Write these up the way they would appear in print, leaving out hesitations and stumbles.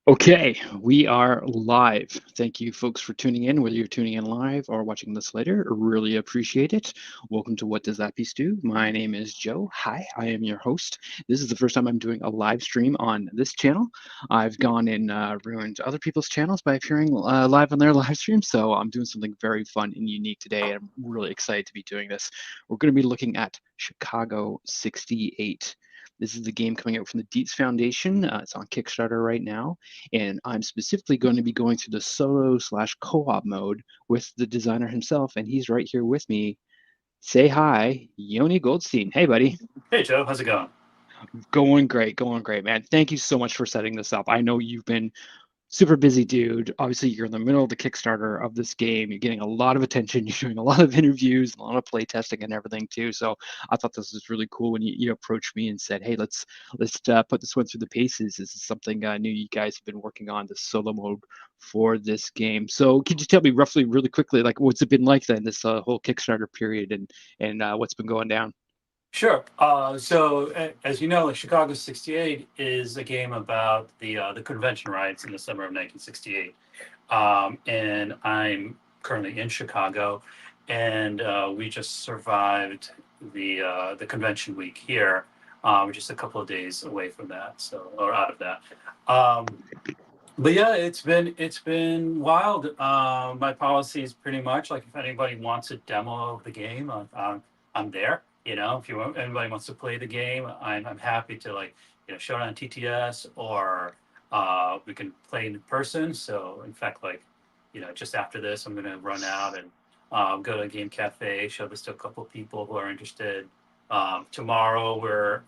Okay, we are live. Thank you, folks, for tuning in, whether you're tuning in live or watching this later. Really appreciate it. Welcome to What Does That Piece Do? My name is Joe. Hi, I am your host. This is the first time I'm doing a live stream on this channel. I've gone and ruined other people's channels by appearing live on their live stream, so I'm doing something very fun and unique today, and I'm really excited to be doing this. We're going to be looking at Chicago 68. This is the game coming out from the Dietz Foundation. It's on Kickstarter right now, and I'm specifically going to be going through the solo slash co-op mode with the designer himself, and he's right here with me. Say hi, Yoni Goldstein. Hey, buddy. Hey Joe, how's it going? Going great, man. Thank you so much for setting this up. I know you've been super busy dude. Obviously, you're in the middle of the Kickstarter of this game. You're getting a lot of attention. You're doing a lot of interviews, a lot of play testing, and everything too. So I thought this was really cool when you approached me and said, "Hey, let's put this one through the paces." This is something I knew you guys have been working on, the solo mode for this game. So could you tell me roughly, really quickly, like what's it been like then this whole Kickstarter period and what's been going down? Sure. As you know, like Chicago '68 is a game about the convention riots in the summer of 1968, and I'm currently in Chicago, and we just survived the convention week here. We're just a couple of days away from that, so or out of that. Um, but yeah, it's been wild. My policy is pretty much like if anybody wants a demo of the game, I'm there. You know, if anybody wants to play the game, I'm happy to like show it on TTS or we can play in person. So in fact, like just after this, I'm gonna run out and go to a game cafe, show this to a couple of people who are interested. Tomorrow we're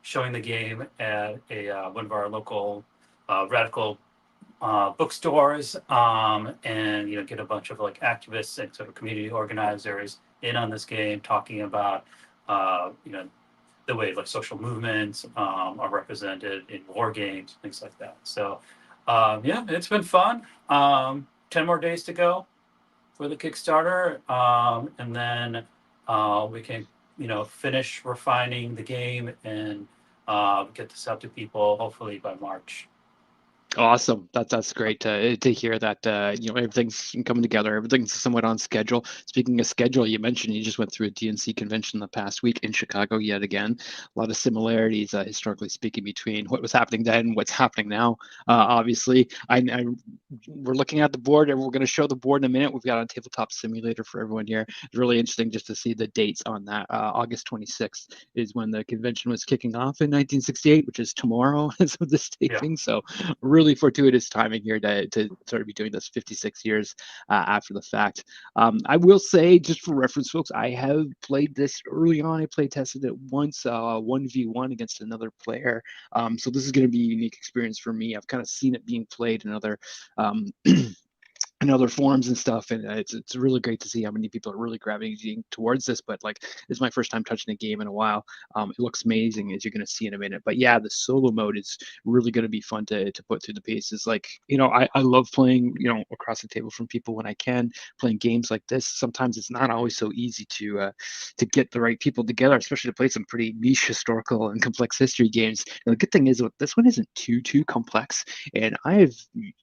showing the game at a one of our local radical bookstores, and get a bunch of like activists and sort of community organizers in on this game, talking about uh, you know the way like social movements are represented in war games, things like that. So yeah, it's been fun. 10 more days to go for the Kickstarter, and then we can finish refining the game and get this out to people hopefully by March. Awesome. That's great to hear that everything's coming together. Everything's somewhat on schedule. Speaking of schedule, you mentioned you just went through a DNC convention the past week in Chicago yet again. A lot of similarities, historically speaking, between what was happening then and what's happening now. Obviously, we're looking at the board, and we're going to show the board in a minute. We've got a tabletop simulator for everyone here. It's really interesting just to see the dates on that. August 26th is when the convention was kicking off in 1968, which is tomorrow as of this Yeah. taping. So really fortuitous timing here to sort of be doing this 56 years after the fact. I will say, just for reference, folks, I have played this early on. I play tested it once, 1v1 against another player. So this is going to be a unique experience for me. I've kind of seen it being played in other um, and other forums and stuff, and it's really great to see how many people are really gravitating towards this. But like, it's my first time touching a game in a while. It looks amazing, as you're going to see in a minute. But yeah, the solo mode is really going to be fun to put through the paces. Like, I love playing across the table from people when I can, playing games like this. Sometimes it's not always so easy to get the right people together, especially to play some pretty niche historical and complex history games. And the good thing is, this one isn't too complex, and I've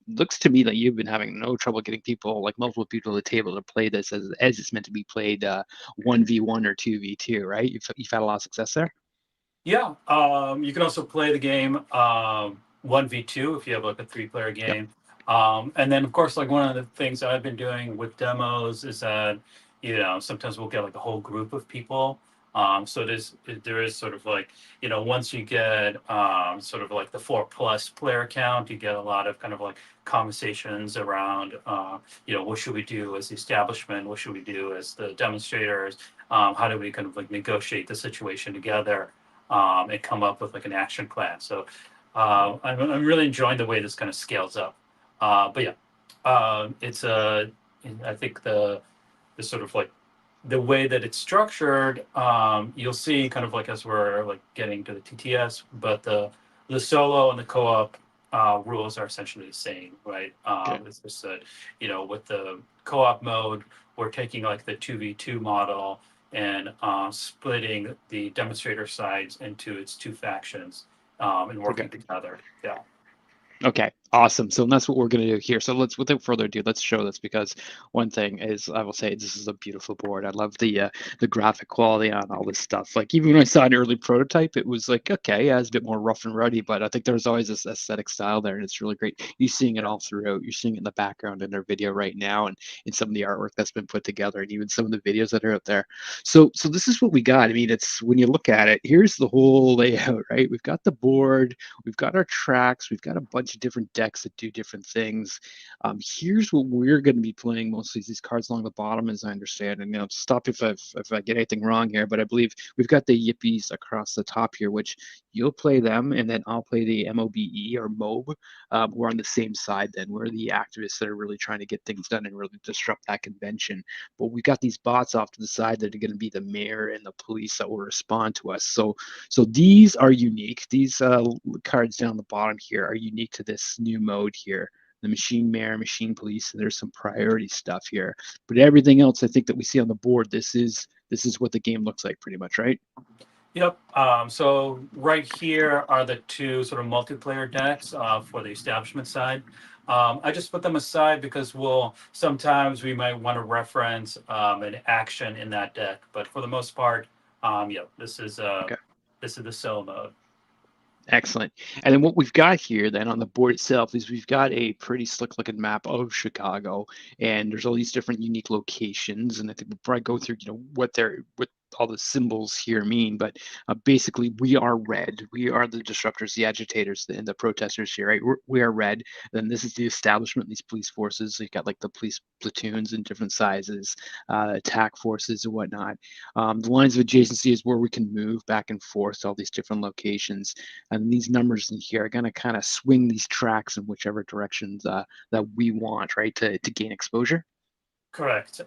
looks to me like you've been having no trouble getting people, like multiple people at the table, to play this as it's meant to be played, 1v1 or 2v2, right? You've had a lot of success there. Yeah, you can also play the game 1v2 if you have like a three-player Yep. game. And then, of course, like one of the things that I've been doing with demos is that, sometimes we'll get like a whole group of people. So there is sort of like, once you get sort of like the 4+ player count, you get a lot of kind of like conversations around, what should we do as the establishment? What should we do as the demonstrators? How do we kind of like negotiate the situation together? And come up with like an action plan. So I'm really enjoying the way this kind of scales up. But yeah, it's I think the sort of like the way that it's structured, you'll see kind of like as we're like getting to the TTS, but the solo and the co-op rules are essentially the same, right? Okay. It's just that with the co-op mode, we're taking like the 2v2 model and splitting the demonstrator sides into its two factions. and Okay. working together. Yeah. Okay, awesome. So that's what we're going to do here. So let's, without further ado, let's show this, because one thing is, I will say, this is a beautiful board. I love the graphic quality on all this stuff. Like, even when I saw an early prototype, it was like, okay, yeah, it's a bit more rough and ruddy, but I think there's always this aesthetic style there, and it's really great. You're seeing it Yeah. all throughout. You're seeing it in the background in our video right now, and in some of the artwork that's been put together, and even some of the videos that are out there. So this is what we got. I mean, it's, when you look at it, here's the whole layout, right? We've got the board. We've got our tracks. We've got a bunch of different decks that do different things. Here's what we're going to be playing mostly, these cards along the bottom, as I understand. And stop if I get anything wrong here, but I believe we've got the Yippies across the top here, which you'll play them, and then I'll play the MOBE or MOB. We're on the same side then. We're the activists that are really trying to get things done and really disrupt that convention. But we got these bots off to the side that are going to be the mayor and the police that will respond to us. So these are unique. These cards down the bottom here are unique to this new mode here. The machine mayor, machine police, and there's some priority stuff here. But everything else, I think, that we see on the board, this is what the game looks like, pretty much, right? Yep. So right here are the two sort of multiplayer decks for the establishment side. I just put them aside because sometimes we might want to reference an action in that deck, but for the most part, yeah, Okay. this is the solo mode. Excellent. And then what we've got here then on the board itself is we've got a pretty slick looking map of Chicago, and there's all these different unique locations. And I think we'll probably go through, what all the symbols here mean. But basically, we are red. We are the disruptors, the agitators, and the protesters here, right? We are red. Then this is the establishment, these police forces. So you've got like the police platoons in different sizes, attack forces and whatnot. The lines of adjacency is where we can move back and forth to all these different locations, and these numbers in here are going to kind of swing these tracks in whichever directions that we want, right, to gain exposure. Correct.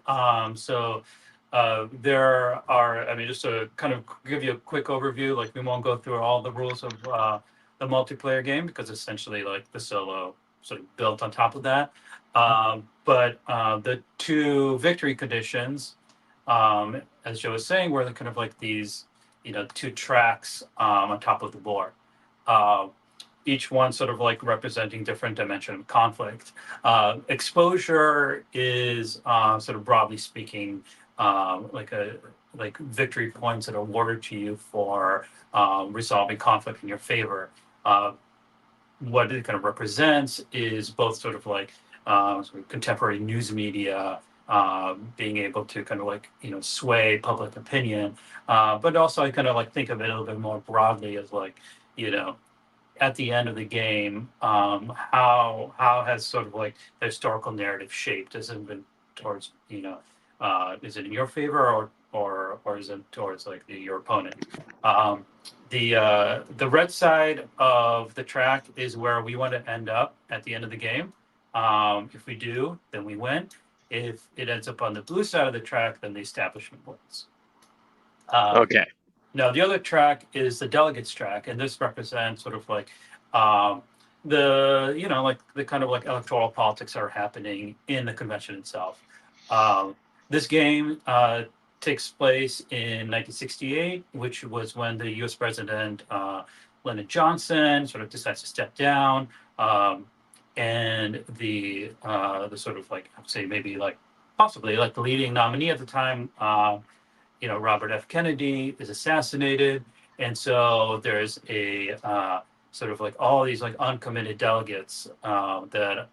There are, I mean, just to kind of give you a quick overview, like we won't go through all the rules of the multiplayer game because essentially, like the solo sort of built on top of that. But the two victory conditions, as Joe was saying, were the kind of like these, two tracks on top of the board. Uh, each one sort of like representing different dimension of conflict. Exposure is sort of broadly speaking like victory points that are awarded to you for resolving conflict in your favor. Uh, what it kind of represents is both sort of like sort of contemporary news media, being able to kind of like sway public opinion, but also I kind of like think of it a little bit more broadly as like you know at the end of the game, how has sort of like the historical narrative shaped? Has it been towards is it in your favor or is it towards like your opponent? Um, the red side of the track is where we want to end up at the end of the game. If we do, then we win. If it ends up on the blue side of the track, then the establishment wins. Um, Okay. now, the other track is the delegates track, and this represents sort of like um, like the kind of like electoral politics that are happening in the convention itself. Um, this game takes place in 1968, which was when the U.S. President Lyndon Johnson sort of decides to step down, and the sort of like I would say maybe like possibly like the leading nominee at the time. Robert F. Kennedy is assassinated, and so there's a sort of like all these like uncommitted delegates that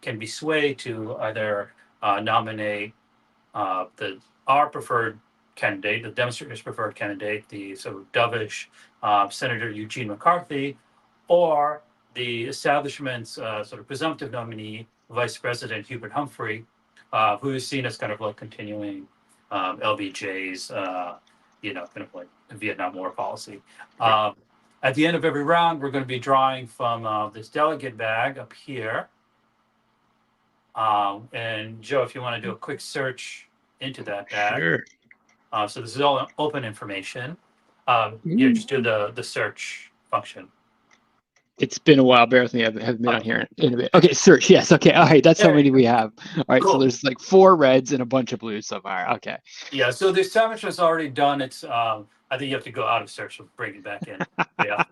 can be swayed to either nominate the our preferred candidate, the Demonstrators' preferred candidate, the sort of dovish Senator Eugene McCarthy, or the establishment's sort of presumptive nominee, Vice President Hubert Humphrey, who is seen as kind of like continuing LBJ's, kind of like Vietnam War policy. Right. At the end of every round, we're going to be drawing from this delegate bag up here. And Joe, if you want to do a quick search into that bag. Sure. So this is all open information. Just do the search function. It's been a while. Bear with me. I haven't been on Oh, here in a bit. Okay, search. Yes. Okay. All right. That's how there you many go. we have. All right. So Cool. there's like 4 reds and a bunch of blues so far. Okay. Yeah, so the establishment's already done its. I think you have to go out of search and bring it back in. Yeah.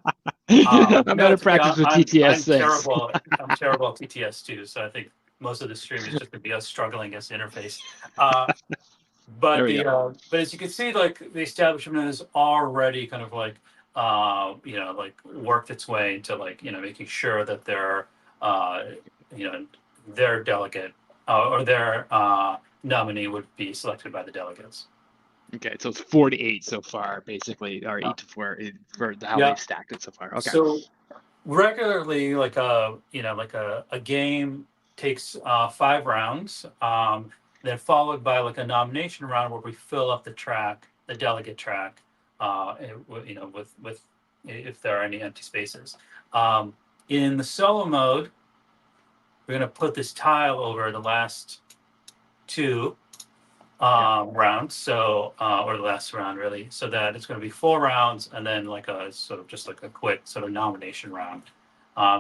I'm No, out of it's okay. practice with I'm TTS. Thanks. terrible. I'm terrible at TTS too. So I think most of the stream is just going to be us struggling against the interface. Uh, There but we go. but as you can see, like the establishment has already kind of like like worked its way into like making sure that their you know their delegate or their nominee would be selected by the delegates. Okay, so it's 4 to 8 so far, basically, or Uh, 8 to 4 for how yeah. they've stacked it so far. Okay. So regularly, like a game takes 5 rounds, then followed by like a nomination round where we fill up the track, the delegate track, with if there are any empty spaces. Um, in the solo mode, we're gonna put this tile over the last two rounds, so or the last round really, so that it's going to be 4 rounds and then like a sort of just like a quick sort of nomination round.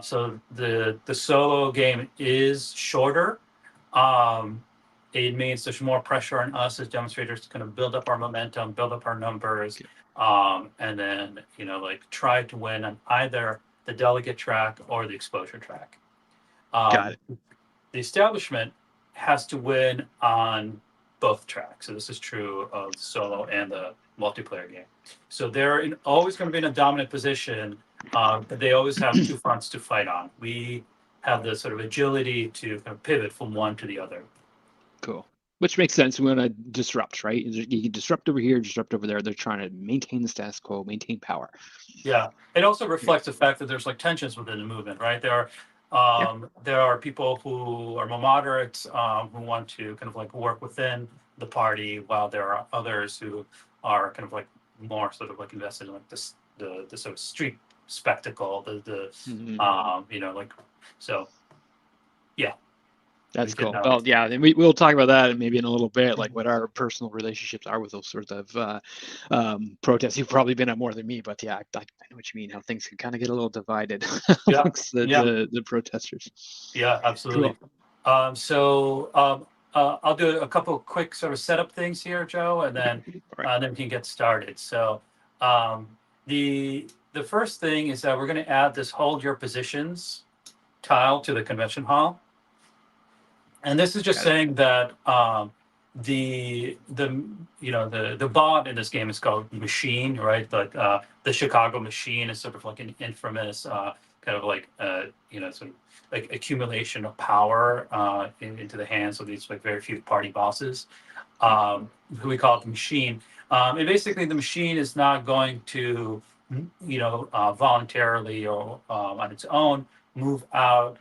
So the solo game is shorter. Um, it means there's more pressure on us as demonstrators to kind of build up our momentum, build up our numbers, and then like try to win on either the delegate track or the exposure track. Got Um, it. the establishment has to win on both tracks. So this is true of the solo and the multiplayer game. So they're always going to be in a dominant position, but they always have two fronts to fight on. We have the sort of agility to kind of pivot from one to the other. Cool. Which makes sense. We want to disrupt, right? You can disrupt over here, disrupt over there. They're trying to maintain the status quo, maintain power. Yeah, it also reflects the fact that there's like tensions within the movement, right? Yeah. There are people who are more moderates, who want to kind of like work within the party, while there are others who are kind of like more sort of like invested in like the sort of street spectacle, like so. Yeah, That's we can. cool. Well, yeah, and we'll talk about that maybe in a little bit, like what our personal relationships are with those sorts of protests. You've probably been at more than me, but yeah, I know what you mean. How things can kind of get a little divided Yeah, amongst yeah, the protesters. yeah, absolutely. Cool. I'll do a couple of quick sort of setup things here, Joe, and Okay. then All right. then we can get started. So um, the first thing is that we're going to add this hold your positions tile to the convention hall, and this is just Got it. saying that the bot in this game is called Machine, right? Like the Chicago Machine is sort of like an infamous kind of like sort of like accumulation of power into the hands of these like very few party bosses, who we call it the Machine. And basically, the Machine is not going to voluntarily or on its own move out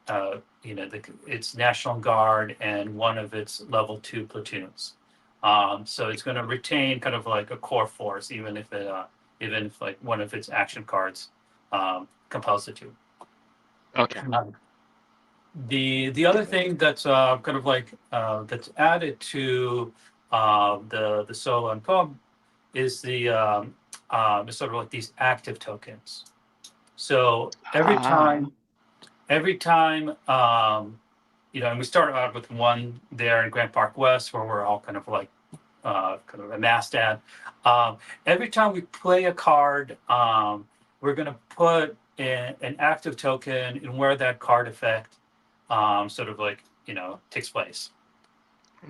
a its National Guard and one of its level 2 platoons. So it's going to retain kind of like a core force, even if like one of its action cards compels it to. Okay. The other thing that's kind of like that's added to the solo and pub is the sort of like these active tokens. So Ah. every time and we started out with one there in Grant Park West where we're all kind of like kind of amassed at. Every time we play a card, we're going to put an active token in where that card effect sort of like takes place.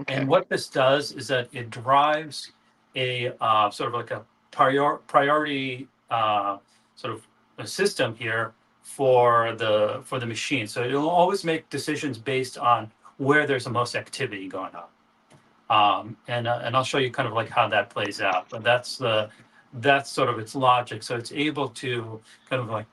Okay. And what this does is that it drives a sort of like a priority sort of a system here for the machine. So it'll always make decisions based on where there's the most activity going on. And I'll show you kind of like how that plays out. But that's sort of its logic. So it's able to kind of like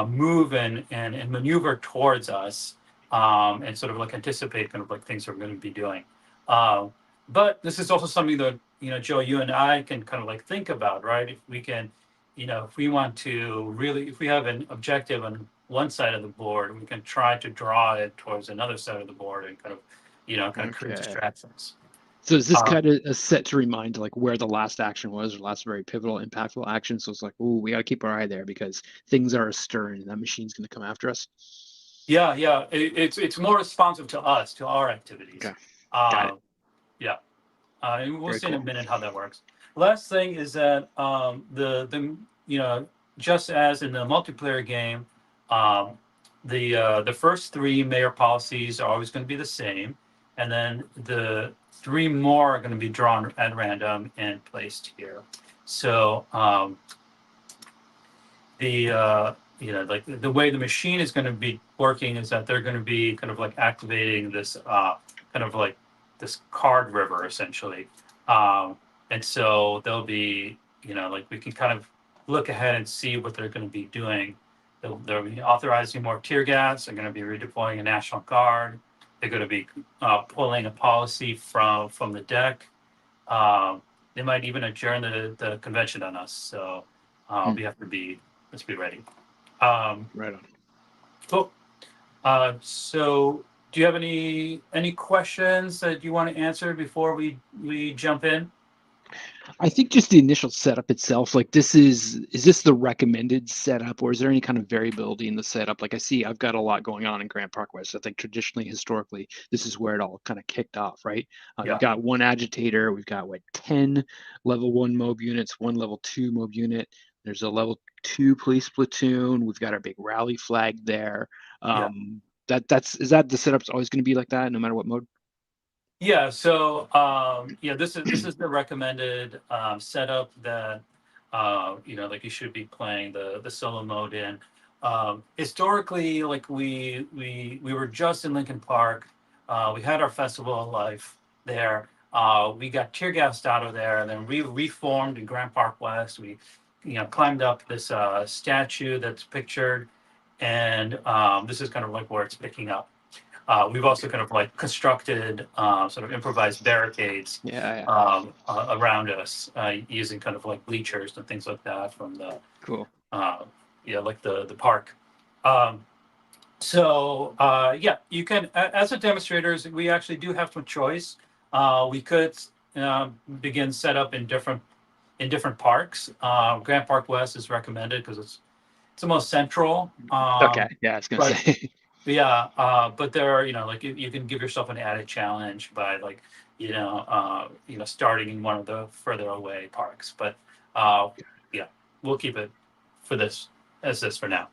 move and maneuver towards us, and sort of like anticipate kind of like things we're going to be doing. Uh, but this is also something that Joe, you and I can kind of like think about, right? If we can, if we want to really, if we have an objective on one side of the board, we can try to draw it towards another side of the board and kind of create Okay. distractions. So is this Um, kind of a set to remind like where the last action was, or last very pivotal, impactful action? So it's like, oh, we got to keep our eye there because things are astir and that machine's going to come after us. yeah. It's more responsive to us, to our activities. Okay, got it. Uh, yeah. And we'll Very see in a cool. minute how that works. Last thing is that just as in the multiplayer game, um, the first three mayor policies are always going to be the same, and then the three more are going to be drawn at random and placed here. So like the way the machine is going to be working is that they're going to be kind of like activating this kind of like this card river essentially, and so they'll be like we can kind of look ahead and see what they're going to be doing. They'll be authorizing more tear gas. They're going to be redeploying a national guard. They're going to be pulling a policy from the deck. They might even adjourn the convention on us. So we have to be let's be ready. Right on. Cool. So do you have any questions that you want to answer before we jump in? I think just the initial setup itself, like is this the recommended setup, or is there any kind of variability in the setup? Like I see I've got a lot going on in Grand Park West. I think traditionally, historically, this is where it all kind of kicked off, right? Yeah. You've got one agitator, we've got 10 level 1 mob units, one level 2 mob unit. There's a level 2 police platoon. We've got our big rally flag there. Yeah. Is that the setup's always going to be like that, no matter what mode? Yeah. So this is the recommended setup that like you should be playing the solo mode in. Historically, like we were just in Lincoln Park. We had our Festival of Life there. We got tear gassed out of there, and then we reformed in Grand Park West. We climbed up this statue that's pictured, and this is kind of like where it's picking up. We've also kind of like constructed sort of improvised barricades around us using kind of like bleachers and things like that from the Cool. like the park. You can as a demonstrators, we actually do have some choice. We could begin setup in different parks. Grand Park West is recommended because it's the most central. Okay, yeah, I was gonna say. Yeah, but there are, like you can give yourself an added challenge by like, starting in one of the further away parks. But yeah, we'll keep it for this for now.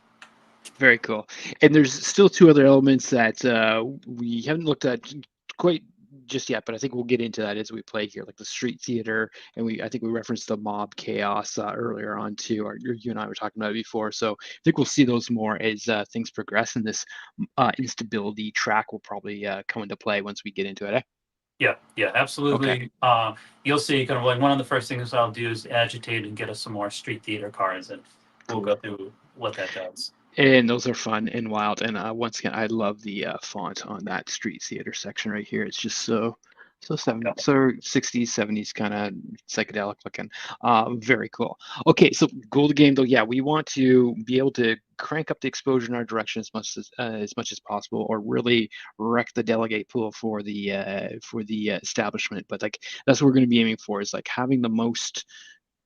Very cool. And there's still two other elements that we haven't looked at quite just yet, but I think we'll get into that as we play here, like the street theater, and I think we referenced the mob chaos earlier on too, or you and I were talking about it before. So I think we'll see those more as things progress, and this instability track will probably come into play once we get into it. Yeah, absolutely. Okay. You'll see kind of like one of the first things I'll do is agitate and get us some more street theater cards, and we'll go through what that does. And those are fun and wild. And once again, I love the font on that street theater section right here. It's just so 60s, 70s kind of psychedelic looking. Very cool. Okay, so goal of the game though, yeah, we want to be able to crank up the exposure in our direction as much as possible, or really wreck the delegate pool for the establishment. But like that's what we're going to be aiming for, is like having the most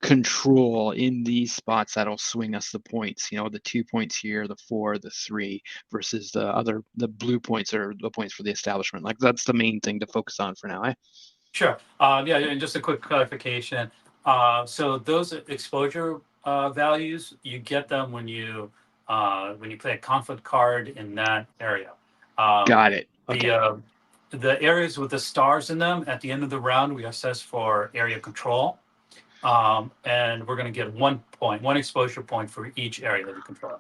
control in these spots that'll swing us the points, the 2 points here, the 4, the 3, versus the blue points are the points for the establishment. Like that's the main thing to focus on for now. Sure. And just a quick clarification. So those exposure values, you get them when you play a conflict card in that area. Got it. Okay. The areas with the stars in them, at the end of the round, we assess for area control. And we're going to get 1 point, 1 exposure point for each area that we control.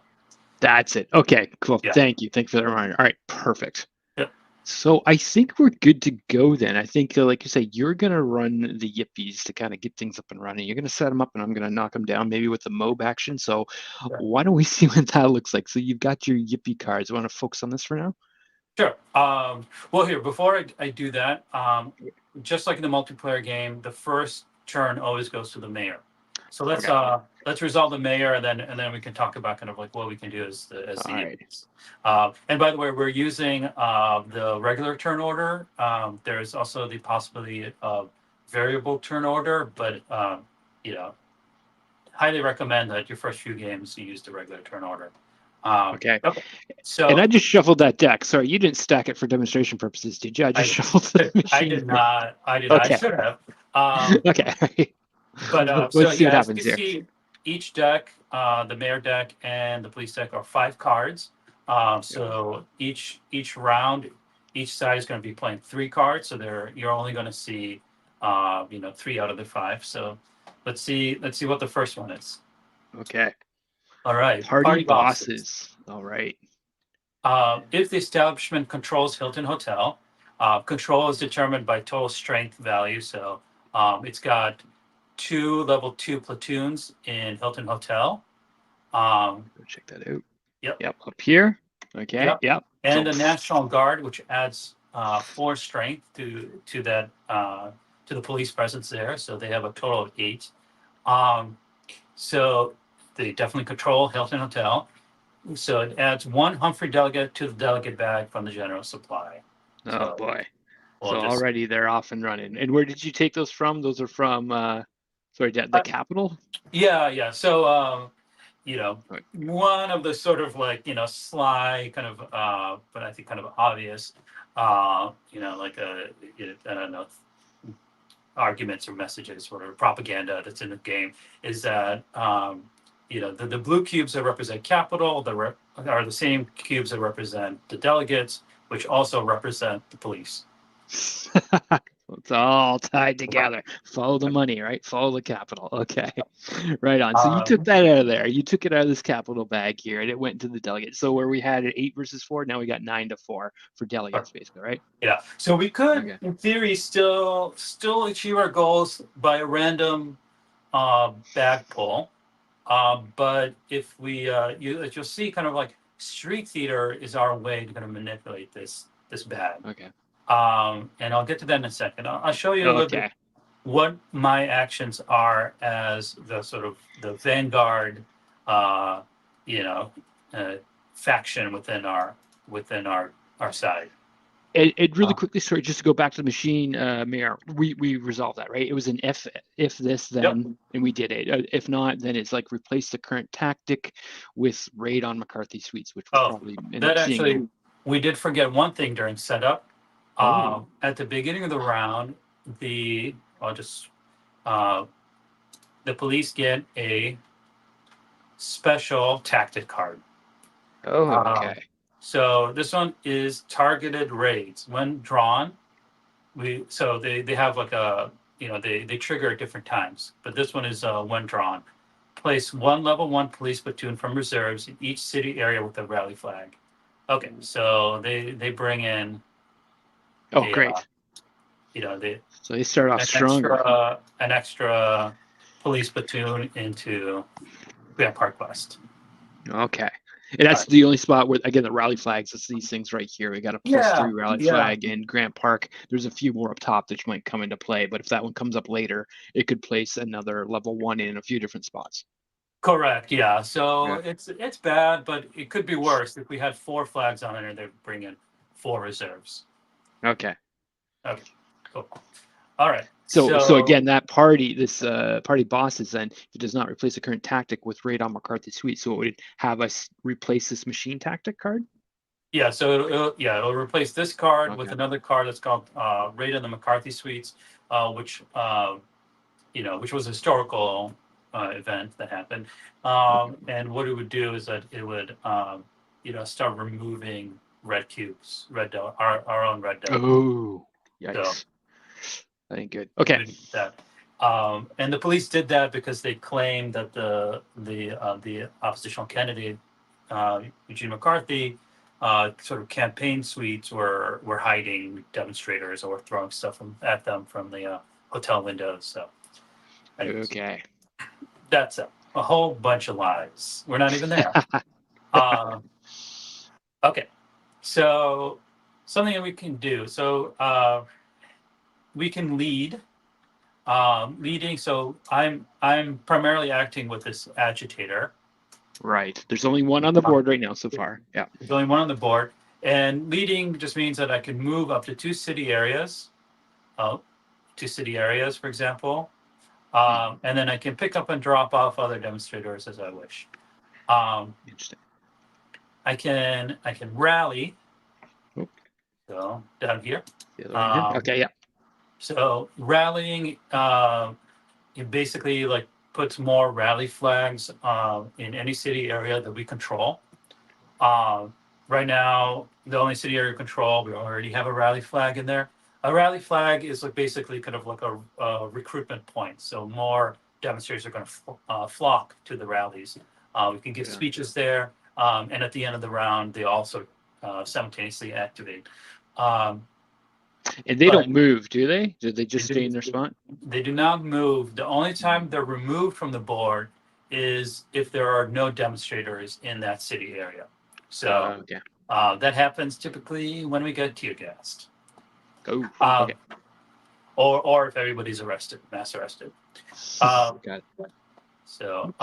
That's it. Okay, cool. Yeah. Thank you for the reminder. All right, perfect. Yep. So I think we're good to go then. I think, like you say, you're going to run the yippies to kind of get things up and running. You're going to set them up, and I'm going to knock them down, maybe with the mob action. So why don't we see what that looks like? So you've got your yippie cards. You want to focus on this for now? Sure. Well, here, before I do that, just like in the multiplayer game, the first turn always goes to the mayor. So let's resolve the mayor, and then we can talk about kind of like what we can do as the units. And by the way, we're using the regular turn order. There's also the possibility of variable turn order, but highly recommend that your first few games you use the regular turn order. Okay. So, and I just shuffled that deck. Sorry, you didn't stack it for demonstration purposes, did you? I just shuffled the machine. I did not. Okay. I should have. Okay. But let's see what happens here. each deck, the mayor deck and the police deck, are 5 cards. So each round, each side is going to be playing 3 cards. So you're only going to see 3 out of the 5. So let's see what the first one is. Okay. All right, Party party bosses. bosses. All right. If the establishment controls Hilton Hotel, control is determined by total strength value. So it's got 2 level 2 platoons in Hilton Hotel. Go check that out. Yep, Yep. Up here. Okay. yep. Yep. And So a National Guard, which adds 4 strength to that to the police presence there. So they have a total of 8. Um, so they definitely control Hilton Hotel. So it adds 1 Humphrey delegate to the delegate bag from the general supply. oh So boy. we'll So just already they're off and running. And where did you take those from? Those are from sorry, the capital? yeah. So Right. one of the sort of like sly kind of but I think kind of obvious like I don't know, arguments or messages or propaganda that's in the game is that the blue cubes that represent capital are the same cubes that represent the delegates, which also represent the police. It's all tied together. Follow the money, right? Follow the capital. Okay. Right on. So you took that out of there. You took it out of this capital bag here and it went to the delegate. So where we had it 8 versus 4, now we got 9-4 for delegates, basically, right? Yeah. So we could, Okay. in theory, still achieve our goals by a random bag pull. But if we, you'll see, kind of like street theater is our way to kind of manipulate this bag. Okay. And I'll get to that in a second. I'll show you a little bit Okay. what my actions are as the sort of the vanguard, uh, you know, faction within our side. It really quickly, sorry, just to go back to the machine, Mayor, we resolved that, right? It was an if this Yep. then, and we did it. If not, then it's like replace the current tactic with raid on McCarthy Suites, which we'll Oh, probably end that up seeing. actually, we did forget one thing during setup. Oh, At the beginning of the round, I'll just, uh, the police get a special tactic card. okay. So this one is targeted raids. When drawn, they have like they trigger at different times, but this one is when drawn. Place 1 level 1 police platoon from reserves in each city area with a rally flag. Okay, so they bring in Oh, a great. the So they start off stronger. an extra police platoon into Grant Park West. Okay. And that's the only spot where, again, the rally flags, it's these things right here. We got a +3 rally flag in Grant Park. There's a few more up top that might come into play, but if that one comes up later, it could place another level 1 in a few different spots. Correct. Yeah. So Yeah. it's bad, but it could be worse. If we had 4 flags on there, they'd bring in 4 reserves. Okay. Okay. Cool. All right. So again, that party, this party bosses, then if it does not replace the current tactic with raid on McCarthy Suite, so it would have us replace this machine tactic card. Yeah. So it'll replace this card with Okay. another card that's called Raid on the McCarthy Suites, which which was a historical event that happened. And what it would do is that it would start removing red cubes, our own red dot. Oh, yikes. So, that ain't good. Okay. That. And the police did that because they claimed that the oppositional candidate, Eugene McCarthy, sort of campaign suites were hiding demonstrators or throwing stuff at them from the hotel windows. So, anyways, Okay. that's a whole bunch of lies. We're not even there. Okay, so something that we can do. So we can lead. Leading. So I'm primarily acting with this agitator. Right. There's only one on the board right now so far. Yeah. There's only one on the board, and leading just means that I can move up to 2 city areas. 2 city areas, for example, and then I can pick up and drop off other demonstrators as I wish. Interesting. I can rally. Oh. So down here. The other one here. Okay. Yeah. So rallying, basically like puts more rally flags in any city area that we control. Right now, the only city area control, we already have a rally flag in there. A rally flag is like basically kind of like a recruitment point. So more demonstrators are going to flock to the rallies. We can give speeches there, and at the end of the round, they also simultaneously activate. And they don't move, do they? Do they just stay in their spot? They do not move. The only time they're removed from the board is if there are no demonstrators in that city area. So that happens typically when we get tear gassed. Oh, okay. Or if everybody's arrested, mass arrested. Got it. So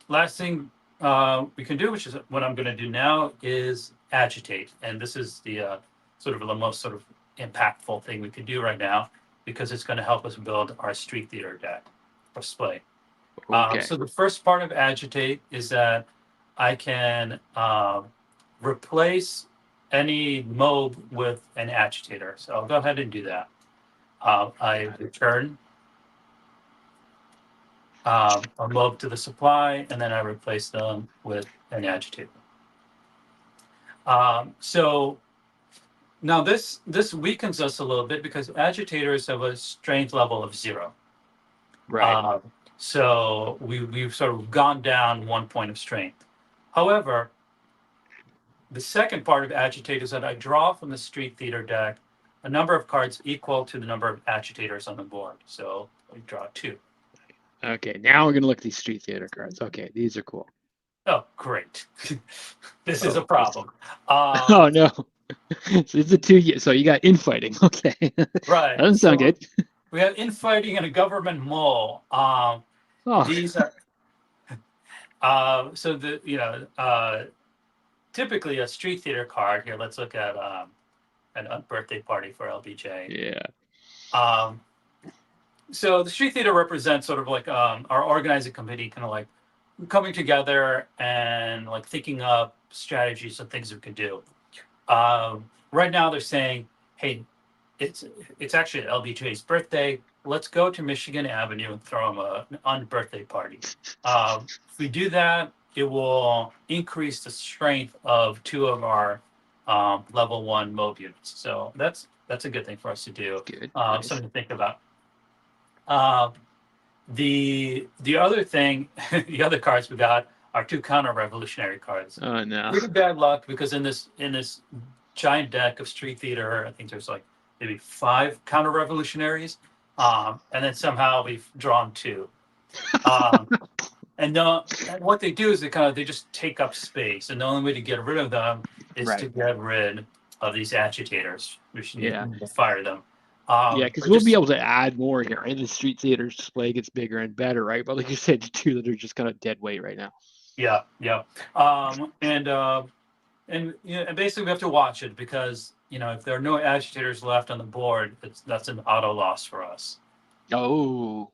last thing we can do, which is what I'm going to do now, is agitate. And this is the sort of the most sort of impactful thing we can do right now, because it's going to help us build our street theater deck or display. Okay. So the first part of agitate is that I can replace any mob with an agitator. So I'll go ahead and do that. I return a mob to the supply, and then I replace them with an agitator. So now this weakens us a little bit because agitators have a strength level of 0. Right. So we've sort of gone down 1 point of strength. However, the second part of agitate is that I draw from the street theater deck a number of cards equal to the number of agitators on the board. So we draw 2. Okay, now we're gonna look at these street theater cards. Okay, these are cool. Oh, great! This is a problem. Oh no! So it's a 2 year. So you got infighting. Okay. Right. That doesn't sound good. We have infighting and a government mole. These are so the typically a street theater card here. Let's look at an birthday party for LBJ. Yeah. So the street theater represents sort of like our organizing committee, kind of like coming together and like thinking up strategies and things we can do. Right now they're saying, hey, it's actually LBJ's birthday. Let's go to Michigan Avenue and throw him an unbirthday party. If we do that, it will increase the strength of 2 of our level 1 mob units. So that's a good thing for us to do. Good. Nice. Something to think about. The other thing, the other cards we got are 2 counter-revolutionary cards. Oh no! Pretty bad luck, because in this giant deck of street theater, I think there's like maybe 5 counter-revolutionaries, and then somehow we've drawn 2. And what they do is they just take up space, and the only way to get rid of them is to get rid of these agitators. We should need to fire them. Because we'll be able to add more here. Right? The street theater display gets bigger and better, right? But like you said, the 2 that are just kind of dead weight right now. Yeah. And basically we have to watch it, because if there are no agitators left on the board, that's an auto loss for us. Oh,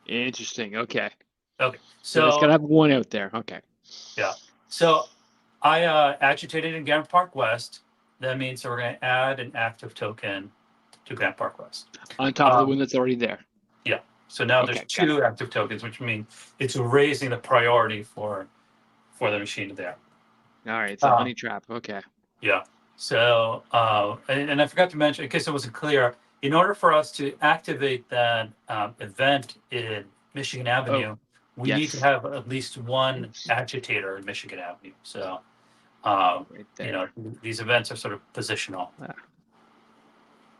interesting. Okay. So it's gotta have 1 out there. Okay. Yeah. So I agitated in Grand Park West. That means we're going to add an active token to Grand Park West On top of the one that's already there. Yeah. So now there's 2 active tokens, which means it's raising the priority for the machine there. All right. It's a honey trap. Okay. Yeah. So and I forgot to mention, in case it wasn't clear, in order for us to activate that event in Michigan Avenue, we need to have at least 1 agitator in Michigan Avenue. So these events are sort of positional.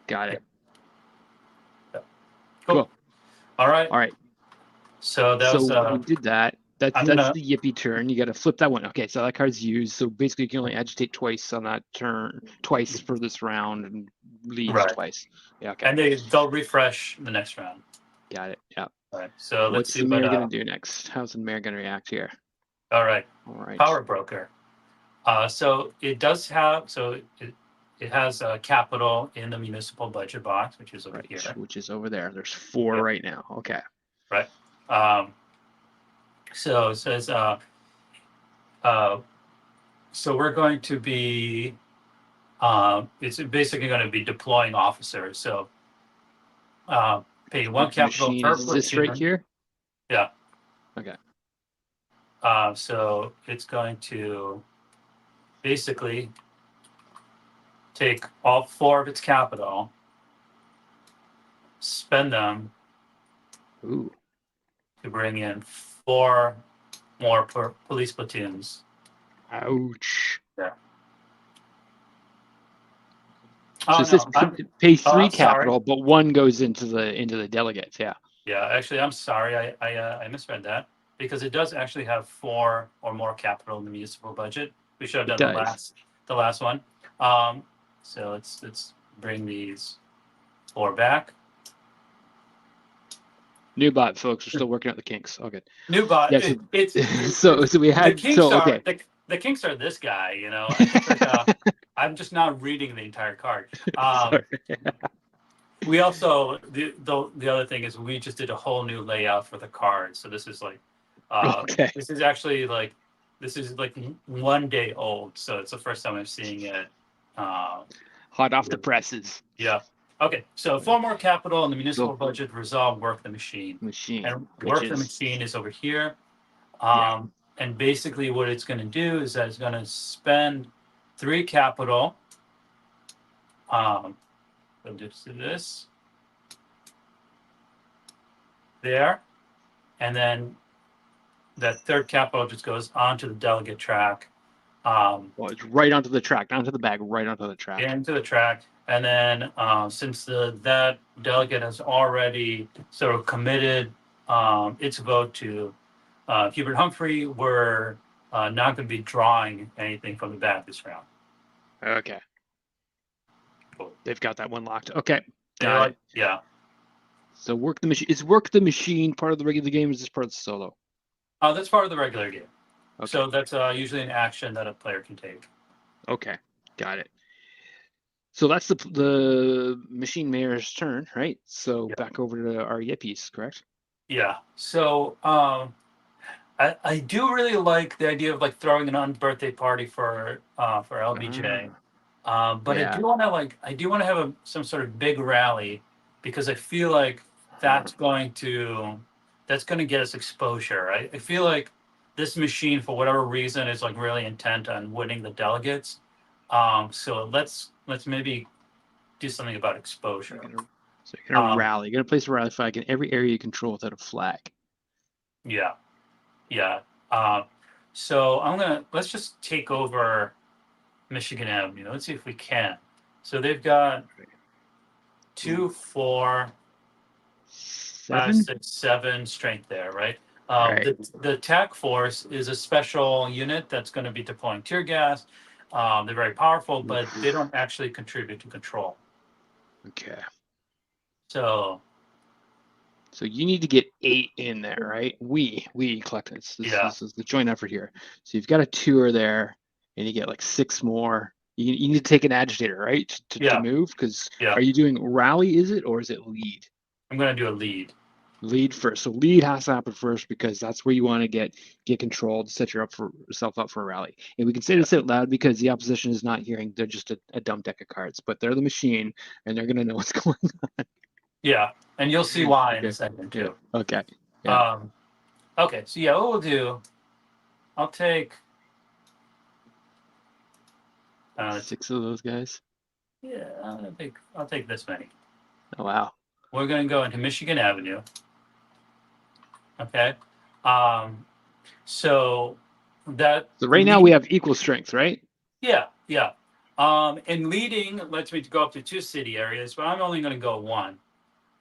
Got it. Yeah. Cool. All right. So that was we did that. That's the Yippee turn. You got to flip that one. Okay, so that card's used. So basically, you can only agitate twice on that turn, twice for this round, and leave twice. Yeah. Okay. And they'll refresh the next round. Got it. Yeah. All right. So let's see what the mayor going to do next. How's the mayor going to react here? All right. Power broker. So it does have. So it has capital in the municipal budget box, which is over here. Which is over there. There's 4 right now. Okay. Right. So it says, so we're going to be, it's basically going to be deploying officers. So pay 1 capital per is this right here? Yeah. Okay. So it's going to basically take all 4 of its capital, spend them Ooh. to bring in 4 more police platoons. Ouch. Yeah. So Oh it says no, pay I'm 3 sorry. capital, but 1 goes into the delegates. Yeah. Yeah, actually, I'm sorry. I misread that because it does actually have 4 or more capital in the municipal budget. We should have It done does. the last one. Um, so let's bring these 4 back. New bot, folks. We're still working out the kinks. Okay. New bot. Yeah. So It's so we the had kinks are okay. the kinks are this guy. You know, it's like I'm just not reading the entire card. Sorry. We also the other thing is we just did a whole new layout for the card. So this is like, Okay. this is actually like this is like 1 day old. So it's the first time I'm seeing it. Uh, Hot off the presses. yeah. Okay. So 4 more capital in the So municipal budget. Resolve work the machine, machine, and which work the is machine is over here. yeah. And basically, what it's going to do is that it's going to spend 3 capital. We'll just do this there, and then that 3rd capital just goes onto the delegate track. Well, it's right onto the track, onto the bag, right onto the track. Into the track, and then since that delegate has already sort of committed its vote to Hubert Humphrey, we're not going to be drawing anything from the bag this round. Okay. Cool. They've got that one locked. Okay. Got it. Yeah. So work the machine. Is work the machine part of the regular game? Or is this part of the solo? That's part of the regular game. Okay. So that's usually an action that a player can take. Okay. Got it. So that's the machine mayor's turn, right? So back over to our yippies, correct? Yeah. So I do really like the idea of like throwing an unbirthday party for LBJ. But yeah. I do want to have some sort of big rally because I feel like that's going to get us exposure. I feel like this machine, for whatever reason, is like really intent on winning the delegates. So let's maybe do something about exposure. So you're gonna rally. You're gonna place a rally flag in every area you control without a flag. Yeah. So let's just take over Michigan Avenue. Let's see if we can. So they've got 2, 4, 5, 6, 7 strength there, right? Right. The TAC force is a special unit that's going to be deploying tear gas. They're very powerful, but they don't actually contribute to control. Okay. So you need to get 8 in there, right? We collect this. This is the joint effort here. So you've got a tour there, and you get like 6 more. You need to take an agitator, right, to move. Because are you doing rally? Is it, or is it lead? I'm going to do a lead. Lead first. So lead has to happen first because that's where you want to get control to set yourself up for a rally. And we can say this out loud because the opposition is not hearing. They're just a dumb deck of cards, but they're the machine, and they're going to know what's going on. Yeah, and you'll see why in a second too. Yeah. Okay. Yeah. Okay. So yeah, what we'll do, I'll take 6 of those guys. Yeah, I'll take this many. Oh wow. We're going to go into Michigan Avenue. Okay. So right now we have equal strength, right? Yeah. And leading lets me to go up to 2 city areas, but I'm only going to go 1.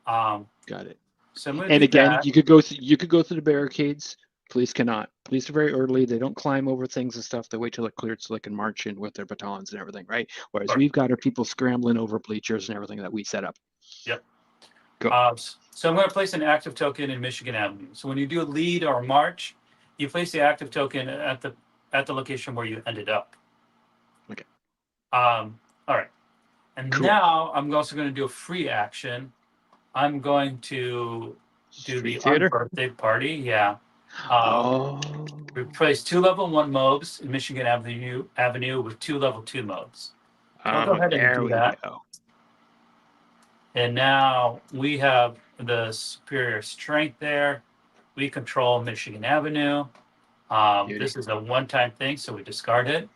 Got it. So I'm going to and again, that. you could go through the barricades. Police cannot. Police are very early. They don't climb over things and stuff. They wait till it cleared so they can march in with their batons and everything, right? Whereas we've got our people scrambling over bleachers and everything that we set up. Yep. Go. So I'm going to place an active token in Michigan Avenue. So when you do a lead or a march, you place the active token at the location where you ended up. Okay. All right. And now I'm also going to do a free action. I'm going to do the unbirthday party. Yeah. Replace 2 level 1 mobs in Michigan Avenue with 2 level 2 mobs. So I'll go ahead and do that. Go. And now we have the superior strength there. we control Michigan Avenue. Beauty. This is a one-time thing, so we discard it.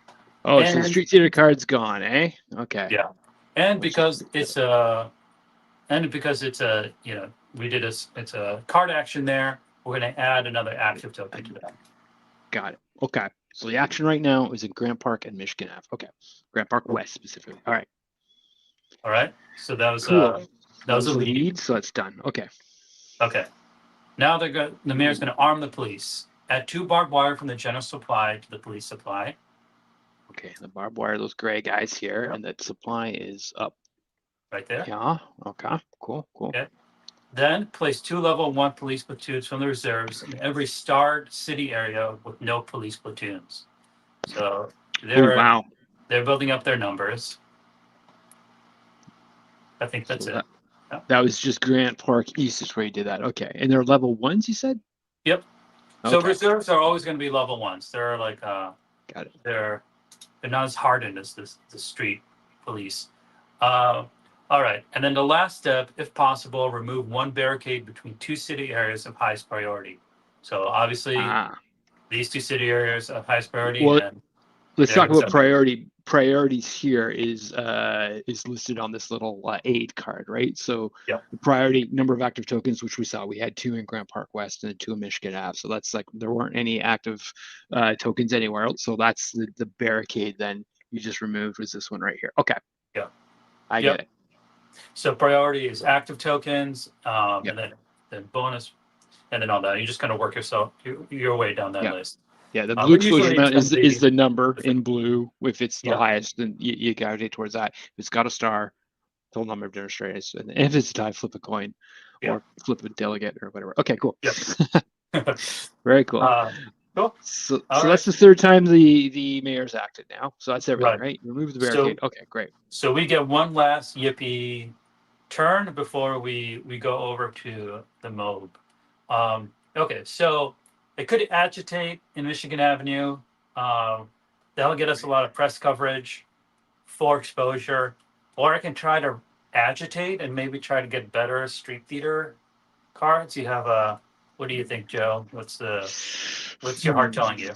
Oh, so the And street theater card's gone, eh? Okay. yeah, and Which is because it's a we did it's a card action there. We're going to add another active token to that. got it. Okay. So the action right now is in Grant Park and Michigan Ave. Okay. Grant Park West specifically. All right. All right. So that was Cool. that was a a lead. so that's done. Okay. Okay. Now the mayor's going to arm the police. Add 2 barbed wire from the general supply to the police supply. Okay. The barbed wire, those gray guys here, Yep. and that supply is up. Right there. Yeah. Okay. Cool. Okay. Then place 2 level 1 police platoons from the reserves in every starred city area with no police platoons. So wow. they're building up their numbers. I think that's it. That was just Grant Park East is where you did that. Okay. And they're level 1s, you said? Yep. Okay. So reserves are always going to be level 1s. They're like got it. They're not as hardened as the street police. All right, and then the last step, if possible, remove 1 barricade between 2 city areas of highest priority. So obviously, these 2 city areas of highest priority. Well, and let's talk about priorities here is listed on this little aid card, right? So the priority number of active tokens, which we saw, we had 2 in Grant Park West and 2 in Michigan Ave. So that's like there weren't any active tokens anywhere else. So that's the barricade then you just removed was this one right here. Okay. Yeah. I get it. So priority is active tokens, and then bonus, and then all that. You just kind of work your way down that list. Yeah, the blue exposure amount is the number in blue. If it's the highest, then you gravitate towards that. If it's got a star, total number of demonstrators. And if it's a tie, flip a coin or flip a delegate or whatever. Okay, cool. Yep. Very cool. Cool. So that's the 3rd time the mayor's acted now. So that's everything, right? Remove the barricade. Okay, great. So we get one last yippee turn before we go over to the MOB. Okay, so it could agitate in Michigan Avenue. That'll get us a lot of press coverage for exposure. Or I can try to agitate and maybe try to get better street theater cards. You have what do you think, Joe? What's your heart telling you?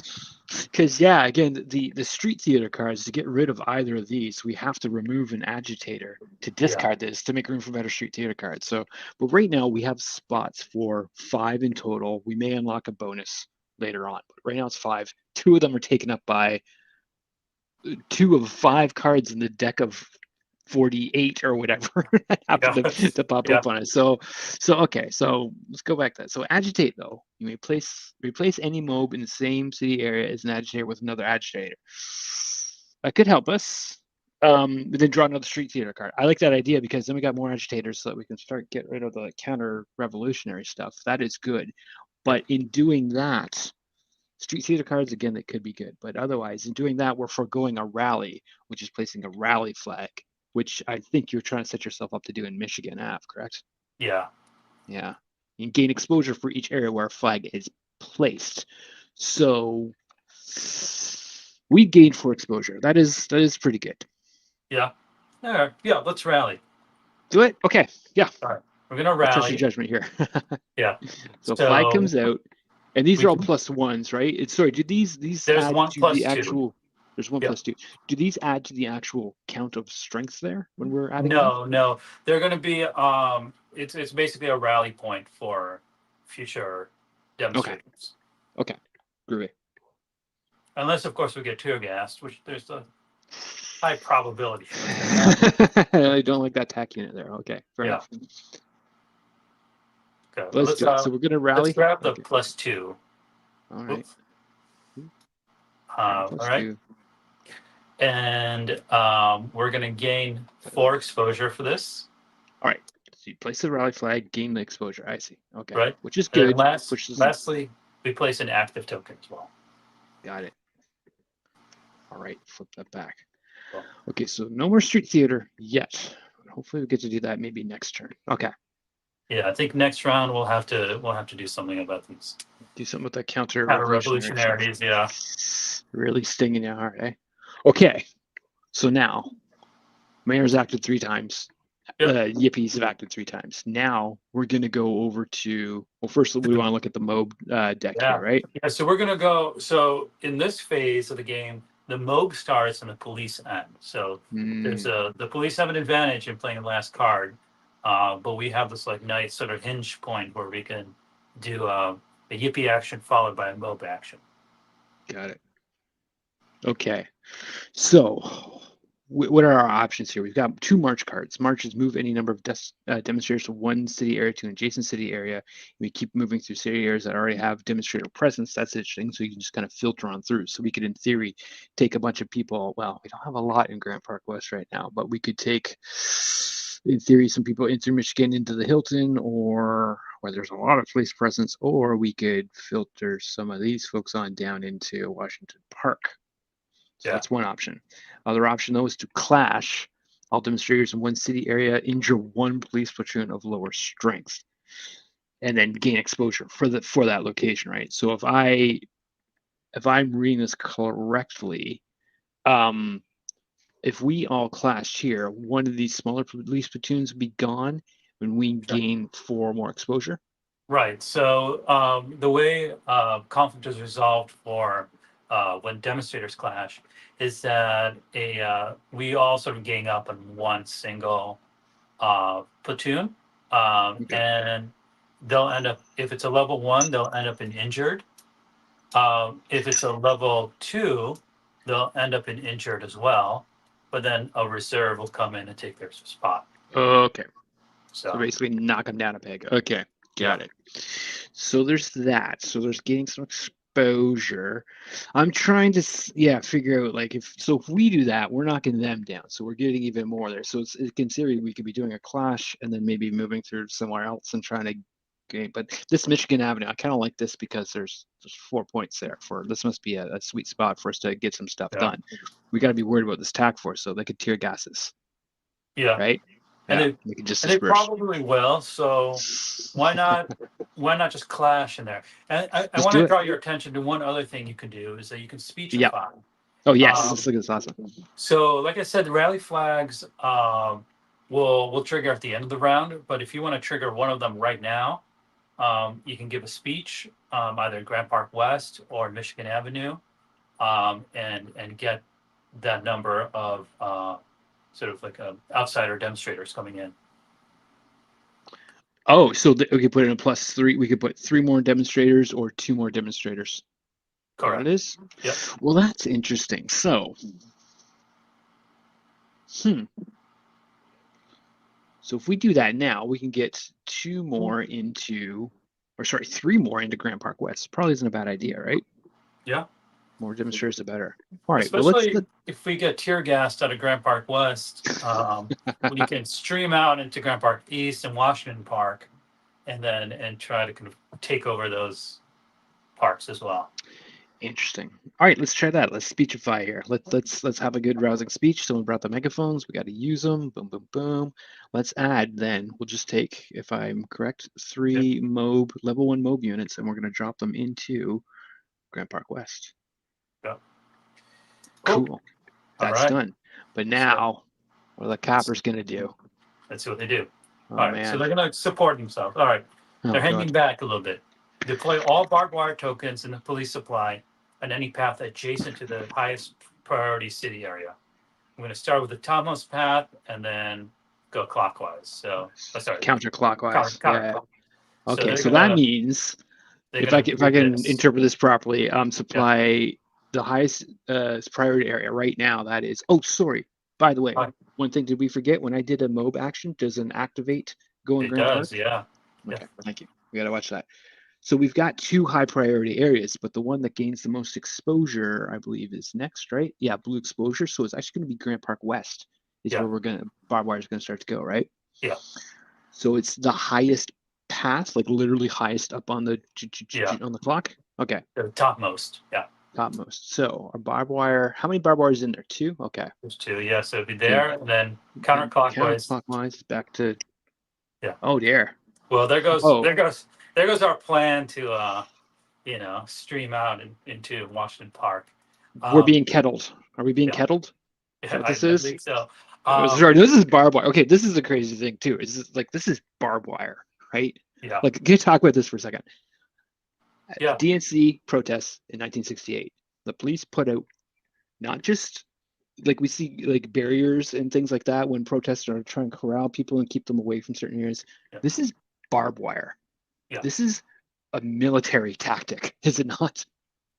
Because again, the street theater cards, to get rid of either of these, we have to remove an agitator to discard this to make room for better street theater cards. So, but right now we have spots for 5 in total. We may unlock a bonus later on, but right now it's 5. 2 of them are taken up by 2 of 5 cards in the deck of 48 or whatever happen to pop up on it. So okay, so let's go back to that. So agitate though, you may replace any MOB in the same city area as an agitator with another agitator. That could help us. But then draw another street theater card. I like that idea because then we got more agitators so that we can start get rid of the counter revolutionary stuff. That is good. But in doing that, street theater cards, again, that could be good. But otherwise, in doing that, we're foregoing a rally, which is placing a rally flag, which I think you're trying to set yourself up to do in Michigan Ave, correct? Yeah. Yeah. You gain exposure for each area where a flag is placed. So we gained 4 exposure. That is pretty good. Yeah. All right. Yeah, let's rally. Do it? Okay. Yeah. All right. We're going to rally. Trust your judgment here. Yeah. So flag comes out. And these are all +1s, right? Sorry, did these there's add one to plus the 2. actual? There's 1 plus 2. Do these add to the actual count of strengths there when we're adding? No. They're going to be it's basically a rally point for future demonstrations. Okay. Groovy. Unless of course we get tear gassed, which there's a high probability. I don't like that tack unit there. Okay, fair enough. Okay, let's do it. So we're going to rally. Let's grab the +2. All right. All right. And we're going to gain 4 exposure for this. All right. So you place the rally flag, gain the exposure. I see. Okay. Right. Which is good. Lastly, we place an active token as well. Got it. All right. Flip that back. Okay. So no more street theater yet. Hopefully we get to do that maybe next turn. Okay. Yeah, I think next round we'll have to do something about these. Do something with the counter revolutionaries. Yeah. Really stinging you hard, eh? Okay. So now, mayor's acted 3 times. Yep. Yippies have acted 3 times. Now we're going to go over to, well, first we want to look at the MOB deck here, Yeah. right? Yeah. So we're gonna go. So in this phase of the game, the MOB starts and the police end. So there's the police have an advantage in playing the last card, but we have this like nice sort of hinge point where we can do a Yippee action followed by a MOB action. Got it. Okay. So what are our options here? We've got 2 march cards. Marches move any number of demonstrators to one city area to an adjacent city area. We keep moving through city areas that already have demonstrator presence. That's interesting. So you can just kind of filter on through. So we could, in theory, take a bunch of people. Well, we don't have a lot in Grant Park West right now, but we could take, in theory, some people in through Michigan into the Hilton, or where there's a lot of police presence, or we could filter some of these folks on down into Washington Park. So that's one option. Other option, though, is to clash all demonstrators in one city area, injure one police platoon of lower strength, and then gain exposure for that location, right? So if I'm reading this correctly, if we all clashed here, one of these smaller police platoons would be gone when we gain 4 more exposure. Right. So the way conflict is resolved for when demonstrators clash is that we all sort of gang up on one single platoon, Okay. and they'll end up, if it's a level 1, they'll end up in injured. If it's a level 2, they'll end up in injured as well. But then a reserve will come in and take their spot. Okay. So So basically knock them down a peg. Okay. Got it. So there's that. So there's getting some exposure. I'm trying to, figure out like if we do that, we're knocking them down. So we're getting even more there. So it's in theory we could be doing a clash and then maybe moving through somewhere else and trying to gain. But this Michigan Avenue, I kind of like this because there's 4 points there. For this must be a sweet spot for us to get some stuff done. We got to be worried about this TAC force, so they could tear gas us. yeah. Right. And Yeah, they, we can just and they disperse. probably will. So why not just clash in there? And I Just want do to it. draw your attention to one other thing you can do is that you can Yeah. speechify. Oh yes, let's look at this awesome. So like I said, the rally flags will trigger at the end of the round. But if you want to trigger one of them right now, you can give a speech either in Grand Park West or Michigan Avenue, and get that number of sort of like outsider demonstrators coming in. Oh, so we could put in a +3. We could put 3 more demonstrators or 2 more demonstrators. Correct. That it is? Yep. Well, that's interesting. So, so if we do that now, we can get 2 more into, or sorry, 3 more into Grand Park West. Probably isn't a bad idea, right? Yeah. More demonstrators, the better. All right. Especially if we get tear gassed out of Grand Park West, we can stream out into Grand Park East and Washington Park, and try to kind of take over those parks as well. Interesting. All right, let's try that. Let's speechify here. Let's have a good rousing speech. Someone brought the megaphones. We got to use them. Boom, boom, boom. Let's add. Then we'll just take, if I'm correct, 3 MOB level 1 MOB units, and we're going to drop them into Grand Park West. Yep. Cool. That's done. But now, what are the coppers going to do? Let's see what they do. Oh, all right, man. so they're going to support themselves. All right, they're hanging back a little bit. Deploy all barbed wire tokens in the police supply on any path adjacent to the highest priority city area. I'm going to start with the topmost path and then go clockwise. So, sorry, counterclockwise. Yeah. Okay, so that means if I can interpret this properly, supply the highest priority area right now. That is. Oh, sorry. By the way, one thing did we forget? When I did a MOB action, does an activate go in Grand Park? Yeah. Okay, thank you. We got to watch that. So we've got 2 high priority areas, but the one that gains the most exposure, I believe, is next, right? Yeah, blue exposure. So it's actually going to be Grand Park West is where barbed wire is going to start to go, right? Yeah. So it's the highest path, like literally highest up on the on the clock. Okay. The topmost. Yeah. Topmost. So our barbed wire. How many barbed wires in there? 2. Okay. There's 2. Yeah. So it'd be there, and then counterclockwise. Counterclockwise back to. Yeah. Oh dear. Well, there goes our plan to stream out into Washington Park. We're being kettled. Are we being kettled? Yeah, I think so. Um, Sorry, this is barbed wire. Okay, this is the crazy thing too. This is barbed wire, right? yeah, Like, can you talk about this for a second? yeah, DNC protests in 1968. The police put out not just like we see like barriers and things like that when protesters are trying to corral people and keep them away from certain areas. yeah, This is barbed wire. yeah. This is a military tactic, is it not?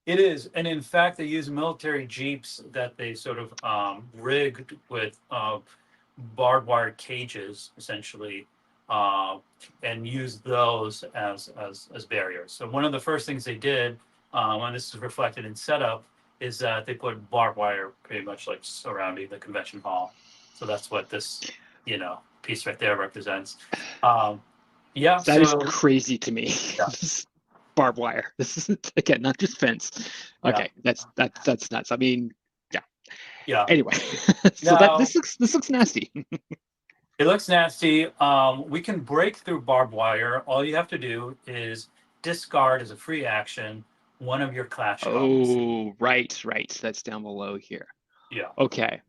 It is, and in fact, they use military jeeps that they sort of rigged with barbed wire cages, essentially, uh, and use those as barriers. So one of the first things they did, and this is reflected in setup, is that they put barbed wire pretty much like surrounding the convention hall. So that's what this, piece right there represents. Um, yeah. That is So crazy to me. yeah, This is barbed wire. This is again not just fence. yeah, Okay, that's nuts. I mean, yeah. yeah. Anyway, so that Now this looks nasty. it looks nasty. We can break through barbed wire. All you have to do is discard as a free action one of your clash cards. Oh, right. That's down below here. Yeah. Okay.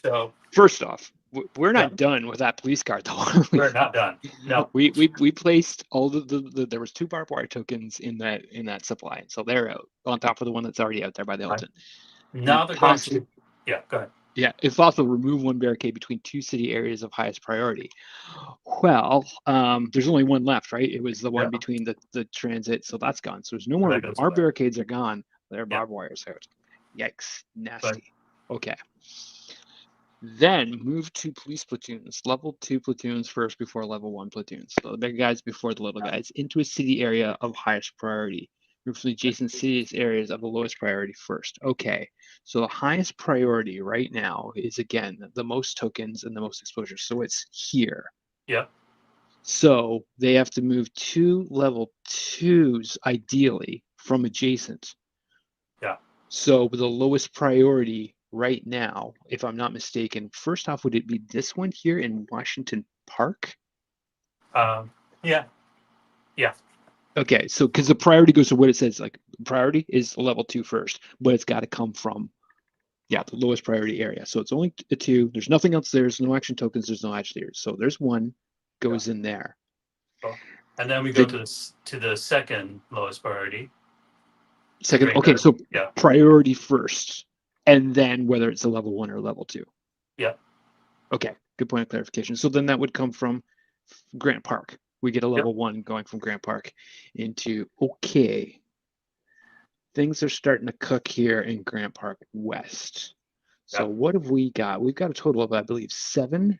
So First off, we're yeah, not done with that police card though, are we? we're not done. No. We placed all there was two barbed wire tokens in that supply, so they're out on top of the one that's already out there by the Right. Hilton. Now they're going to. Yeah. Go ahead. Yeah, if possible, remove one barricade between two city areas of highest priority. Well, there's only one left, right? It was the Yeah. one between the transit, so that's gone. So there's no And more. that goes Our away. barricades are gone. Their Yeah. barbed wires out. Yikes, But nasty. Okay. Then move to police platoons. Level 2 platoons first before level 1 platoons. So the big guys before the little guys into a city area of highest priority. Move to the adjacent cities areas of the lowest priority first. Okay. So the highest priority right now is again the most tokens and the most exposure. So it's here. yeah. So they have to move to level 2s ideally from adjacent. Yeah. So the lowest priority right now, if I'm not mistaken, first off, would it be this one here in Washington Park? Yeah. Yeah. Okay, so because the priority goes to what it says, like priority is level 2 first, but it's got to come from, yeah, the lowest priority area. So it's only a 2. There's nothing else there. There's no action tokens. There's no agitators. So there's one Yeah. goes in there. Cool. And then we go The to the second lowest priority. second, okay, so Yeah. priority first, and then whether it's a level 1 or level 2. Yeah. Okay, good point of clarification. So then that would come from Grant Park. We get a Yep. level 1 going from Grant Park into, okay, things are starting to cook here in Grant Park West. So Yeah. what have we got? We've got a total of, I believe, 7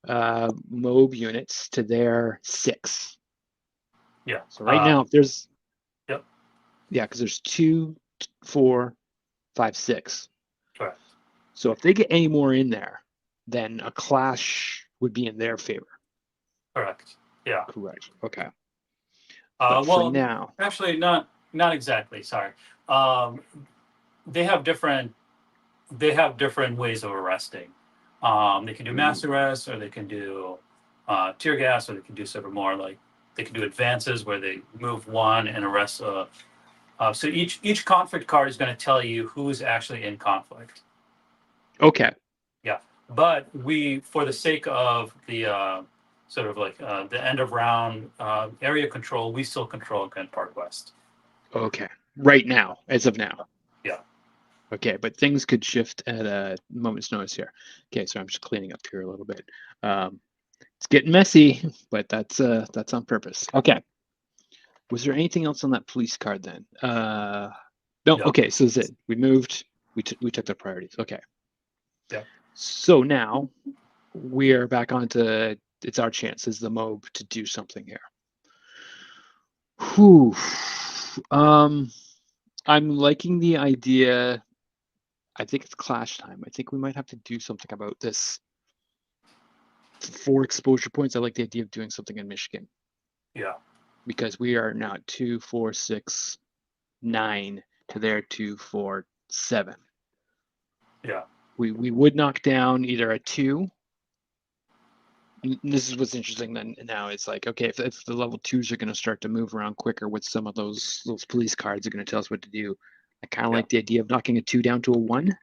MOB units to their 6. Yeah. So right now, if there's, Yep. yeah, because there's 2, 4, 5, 6. Correct. So if they get any more in there, then a clash would be in their favor. Correct. Yeah. Correct. Okay. But for Well, now, actually, not exactly. Sorry. Um, they have different ways of arresting. They can do mass arrest, or they can do tear gas, or they can do sort of more like they can do advances where they move one and arrest. So each conflict card is going to tell you who's actually in conflict. okay. Yeah, but we, for the sake of the sort of like the end of round area control, we still control Grand Park West. Okay. Right now, as of now. Yeah. Okay, but things could shift at a moment's notice here. Okay, so I'm just cleaning up here a little bit. It's getting messy, but that's on purpose. Okay. Was there anything else on that police card then? No. Yeah. Okay, so that's it. We moved. We took the priorities. Okay. Yeah. So now we're back onto it's our chance as the MOB to do something here. Whew. I'm liking the idea. I think it's clash time. I think we might have to do something about this. 4 exposure points. I like the idea of doing something in Michigan. Yeah. Because we are now 2, 4, 6, 9 to their 2, 4, 7. Yeah. We would knock down either a 2. This is what's interesting then now. It's like, okay, if the level 2s are going to start to move around quicker with some of those police cards are going to tell us what to do. I kind of like the idea of knocking a 2 down to a 1. Does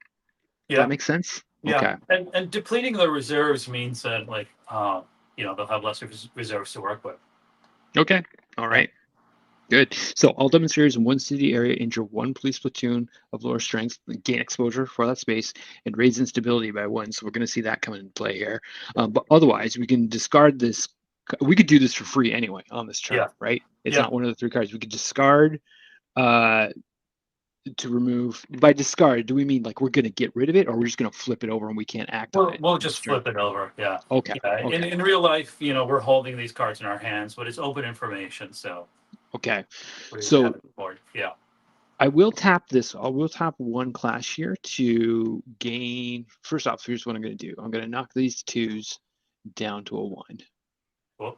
Yeah. that make sense? Yeah, Okay. and depleting the reserves means that like they'll have less reserves to work with. Okay. All Yeah. right. Good. So all demonstrators in one city area injure one police platoon of lower strength, gain exposure for that space, and raise instability by one. So we're going to see that come into play here. But otherwise, we can discard this. We could do this for free anyway on this turn, Yeah. right? It's Yeah. not one of the three cards. We could discard uh, to remove. By discard, do we mean like we're going to get rid of it, or we're just going to flip it over and we can't act on it We'll this just turn? flip it over. Yeah. Okay. Yeah. Okay. In real life, we're holding these cards in our hands, but it's open information, so Okay. we have So it board. Yeah. I will tap this. I will tap one clash here to gain. First off, here's what I'm going to do. I'm going to knock these twos down to a one. Cool.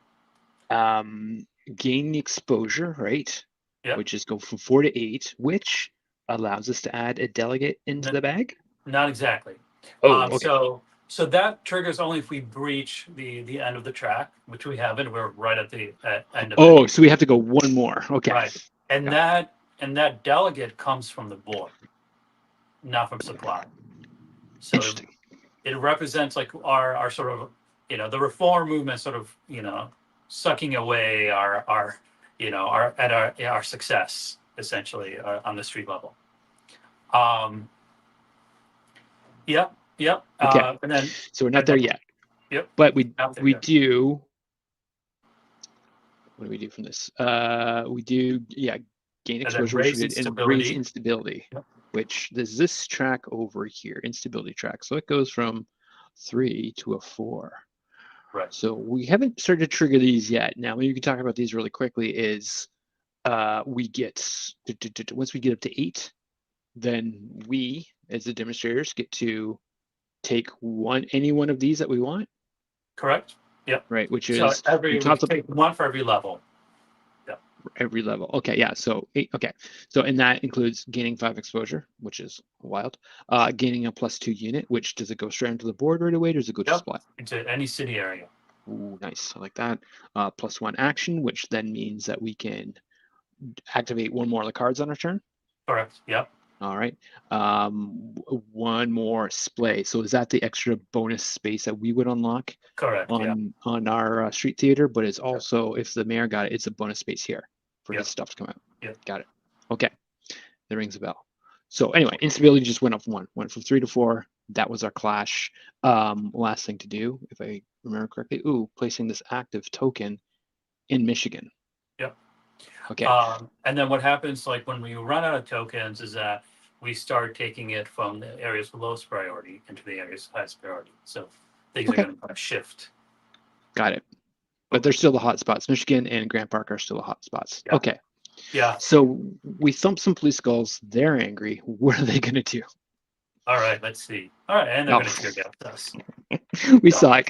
Gain the exposure, right? Yeah. Which is go from 4 to 8, which allows us to add a delegate into the bag. Not exactly. Oh, okay. So that triggers only if we breach the end of the track, which we haven't. We're right at the end of it. Oh, so we have to go one more. Okay. Right. And Got that delegate comes from the board, not from supply. So Interesting. it represents like our sort of the reform movement sort of sucking away our success essentially on the street level. Yep. Okay. And then So we're not there yet. Yep. But we Yet. do. What do we do from this? We do gain exposure, which we did, and raise instability. Yep. Which there's this track over here, instability track. So it goes from 3 to a 4. Right. So we haven't started to trigger these yet. Now, maybe we can talk about these really quickly. Is we get once we get up to 8, then we, as the demonstrators, get to take any one of these that we want. Correct. Yep. Right, which so is we take one for every level. Yep. Every level. Okay, yeah. So 8. Okay, so and that includes gaining 5 exposure, which is wild. Gaining a +2 unit, which does it go straight into the board right away, or does it go to supply? Into any city area. Ooh, nice. I like that. +1 action, which then means that we can activate one more of the cards on our turn. Correct. Yep. All right. One more splay. So is that the extra bonus space that we would unlock? Correct. On our street theater, but it's also if the mayor got it, it's a bonus space here for his stuff to come out. Yep. Got it. Okay. That rings a bell. So anyway, instability just went up 1. Went from 3 to 4. That was our clash. Last thing to do, if I remember correctly, placing this active token in Michigan. Yep. Okay. And then what happens, like when we run out of tokens, is that we start taking it from the areas of lowest priority into the areas of highest priority. So things are going to kind of shift. Got it. But they're still the hot spots. Michigan and Grant Park are still the hot spots. Yeah. Okay. Yeah. So we thump some police skulls. They're angry. What are they going to do? All right. Let's see. All right. And they're going to tear gas us. We saw it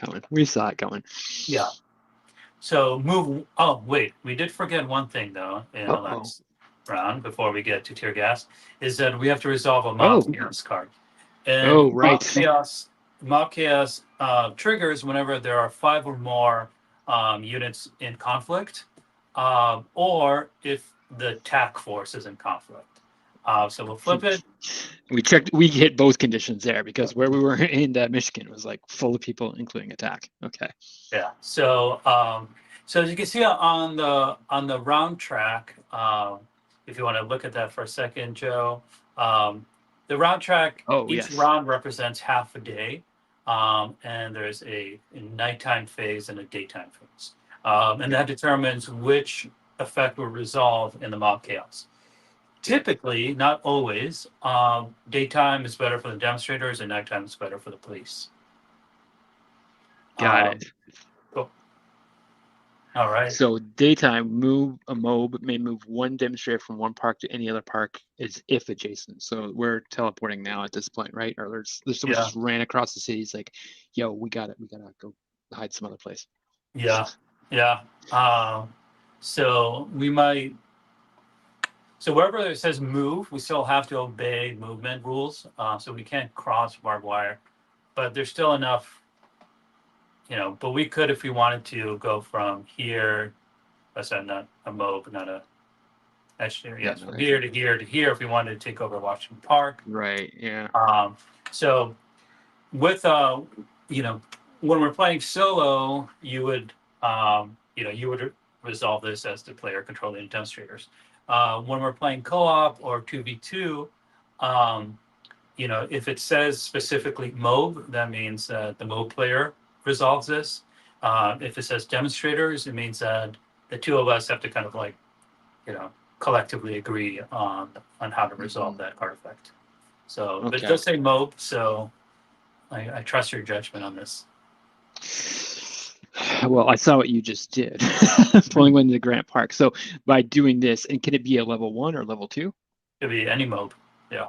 coming. Yeah. So move. Oh, wait. We did forget one thing, though, in the last round before we get to tear gas, is that we have to resolve a mob chaos card. And right. Mob chaos triggers whenever there are 5 or more units in conflict, or if the TAC force is in conflict. So we'll flip it. We hit both conditions there because where we were in Michigan was like full of people, including attack. Okay. Yeah. So as you can see on the round track, if you want to look at that for a second, Joe, the round track, each round represents half a day, and there's a nighttime phase and a daytime phase, and that determines which effect will resolve in the mob chaos. Typically, not always, daytime is better for the demonstrators and nighttime is better for the police. Got it. Cool. All right. So daytime, a mob may move one demonstrator from one park to any other park as if adjacent. So we're teleporting now at this point, right? Or there's someone just ran across the city. It's like, yo, we gotta go hide some other place. Yeah. So we might. So wherever it says move, we still have to obey movement rules. So we can't cross barbed wire, but there's still enough, but we could, if we wanted to, go from here. That's not a mob, not a estuary. Yes, from here to here to here if we wanted to take over Washington Park. Right, yeah. So with you know, when we're playing solo, you would resolve this as the player controlling the demonstrators. When we're playing co-op or 2v2, if it says specifically MOB, that means that the MOB player resolves this. If it says demonstrators, it means that the two of us have to kind of like, you know, collectively agree on how to resolve that artifact. So, but it does say MOB, so I trust your judgment on this. Well, I saw what you just did, pulling one into Grant Park. So by doing this, and can it be a level 1 or level 2? It could be any MOB, yeah.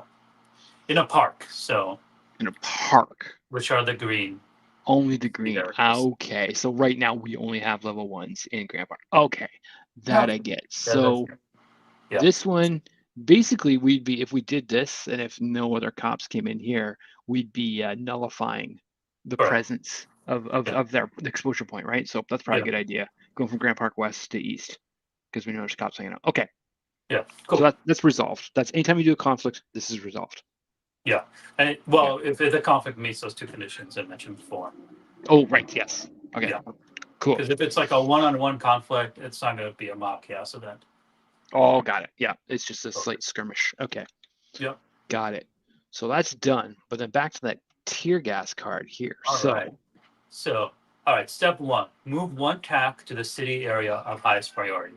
In a park, so. In a park. Which are the green. Only the green. Okay, so right now we only have level 1s in Grant Park. Okay, that I get. So this one, basically, we'd be, if we did this, and if no other cops came in here, we'd be nullifying the presence of their exposure point, right? So that's probably a good idea. Going from Grant Park West to East, because we know there's cops hanging out. Okay. Yeah, cool. So that's resolved. That's anytime you do a conflict, this is resolved. Yeah, and if the conflict meets those two conditions I mentioned before. Oh, right. Yes. Okay. Yeah. Cool. Because if it's like a one-on-one conflict, it's not going to be a mob chaos event. Oh, got it. Yeah, it's just a slight skirmish. Okay. Yep. Got it. So that's done. But then back to that tear gas card here. All right. Step 1: move 1 tack to the city area of highest priority.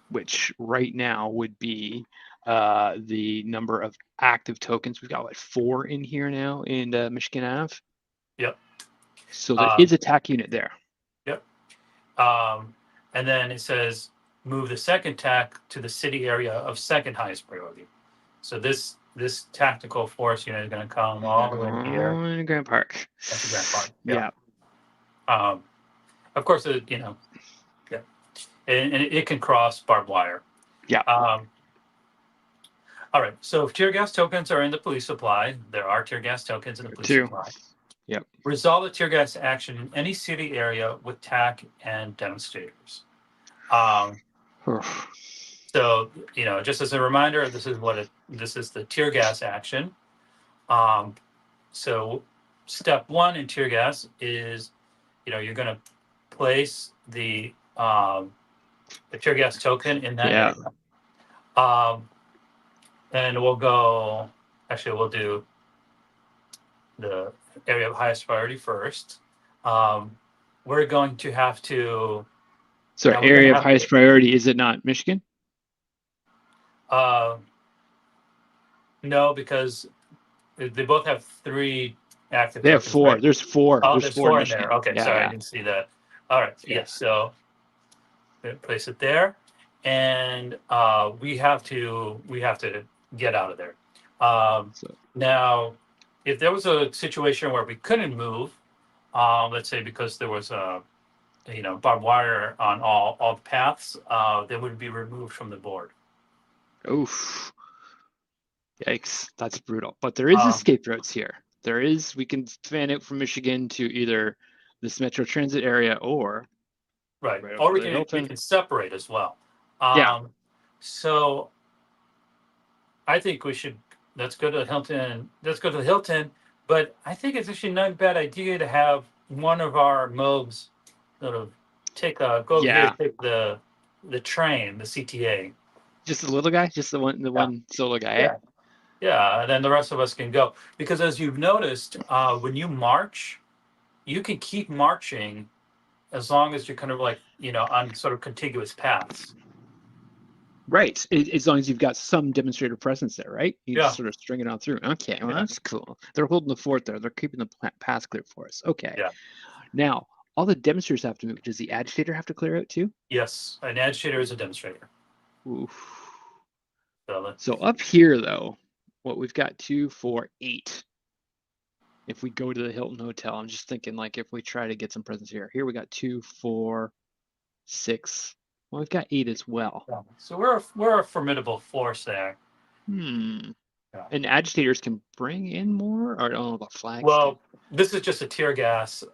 Which right now would be the number of active tokens. We've got like 4 in here now in Michigan Ave. Yep. So there is a tack unit there. Yep. And then it says move the 2nd tack to the city area of 2nd highest priority. So this tactical force unit is going to come all the way here in Grant Park. That's a Grant Park. Yeah. Of course, and it can cross barbed wire. Yeah. All right. So if tear gas tokens are in the police supply, there are tear gas tokens in the police supply. Yep. Resolve the tear gas action in any city area with TAC and demonstrators. So, just as a reminder, this is the tear gas action. So step 1 in tear gas is, you're going to place the tear gas token in that area. And we'll do the area of highest priority first. We're going to have to. So area of highest priority, is it not Michigan? No, because they both have 3 active. They have 4. Right? There's 4. Oh, there's 4 in there. Okay, sorry, I didn't see that. All right. Yes. So place it there, and we have to get out of there. Now, if there was a situation where we couldn't move, let's say because there was barbed wire on all the paths, they would be removed from the board. Oof. Yikes, that's brutal. But there is escape routes here. We can fan out from Michigan to either this Metro Transit area or or we can separate as well. So I think let's go to Hilton. Let's go to Hilton. But I think it's actually not a bad idea to have one of our MOBs sort of take the train, the CTA. Just the little guy, just the one solo guy. Yeah, and then the rest of us can go. Because as you've noticed, when you march, you can keep marching as long as you're kind of like, on sort of contiguous paths. Right. As long as you've got some demonstrator presence there, right? You just sort of string it on through. Okay, well, that's cool. They're holding the fort there. They're keeping the path clear for us. Okay. Yeah. Now, all the demonstrators have to move. Does the agitator have to clear out too? Yes, an agitator is a demonstrator. Oof. So up here, though, what we've got 2, 4, 8. If we go to the Hilton Hotel, I'm just thinking like if we try to get some presence here. Here we got 2, 4, 6. Well, we've got 8 as well. Yeah. So we're a formidable force there. Yeah. And agitators can bring in more, or I don't know about flags. Well, this is just a tear gas.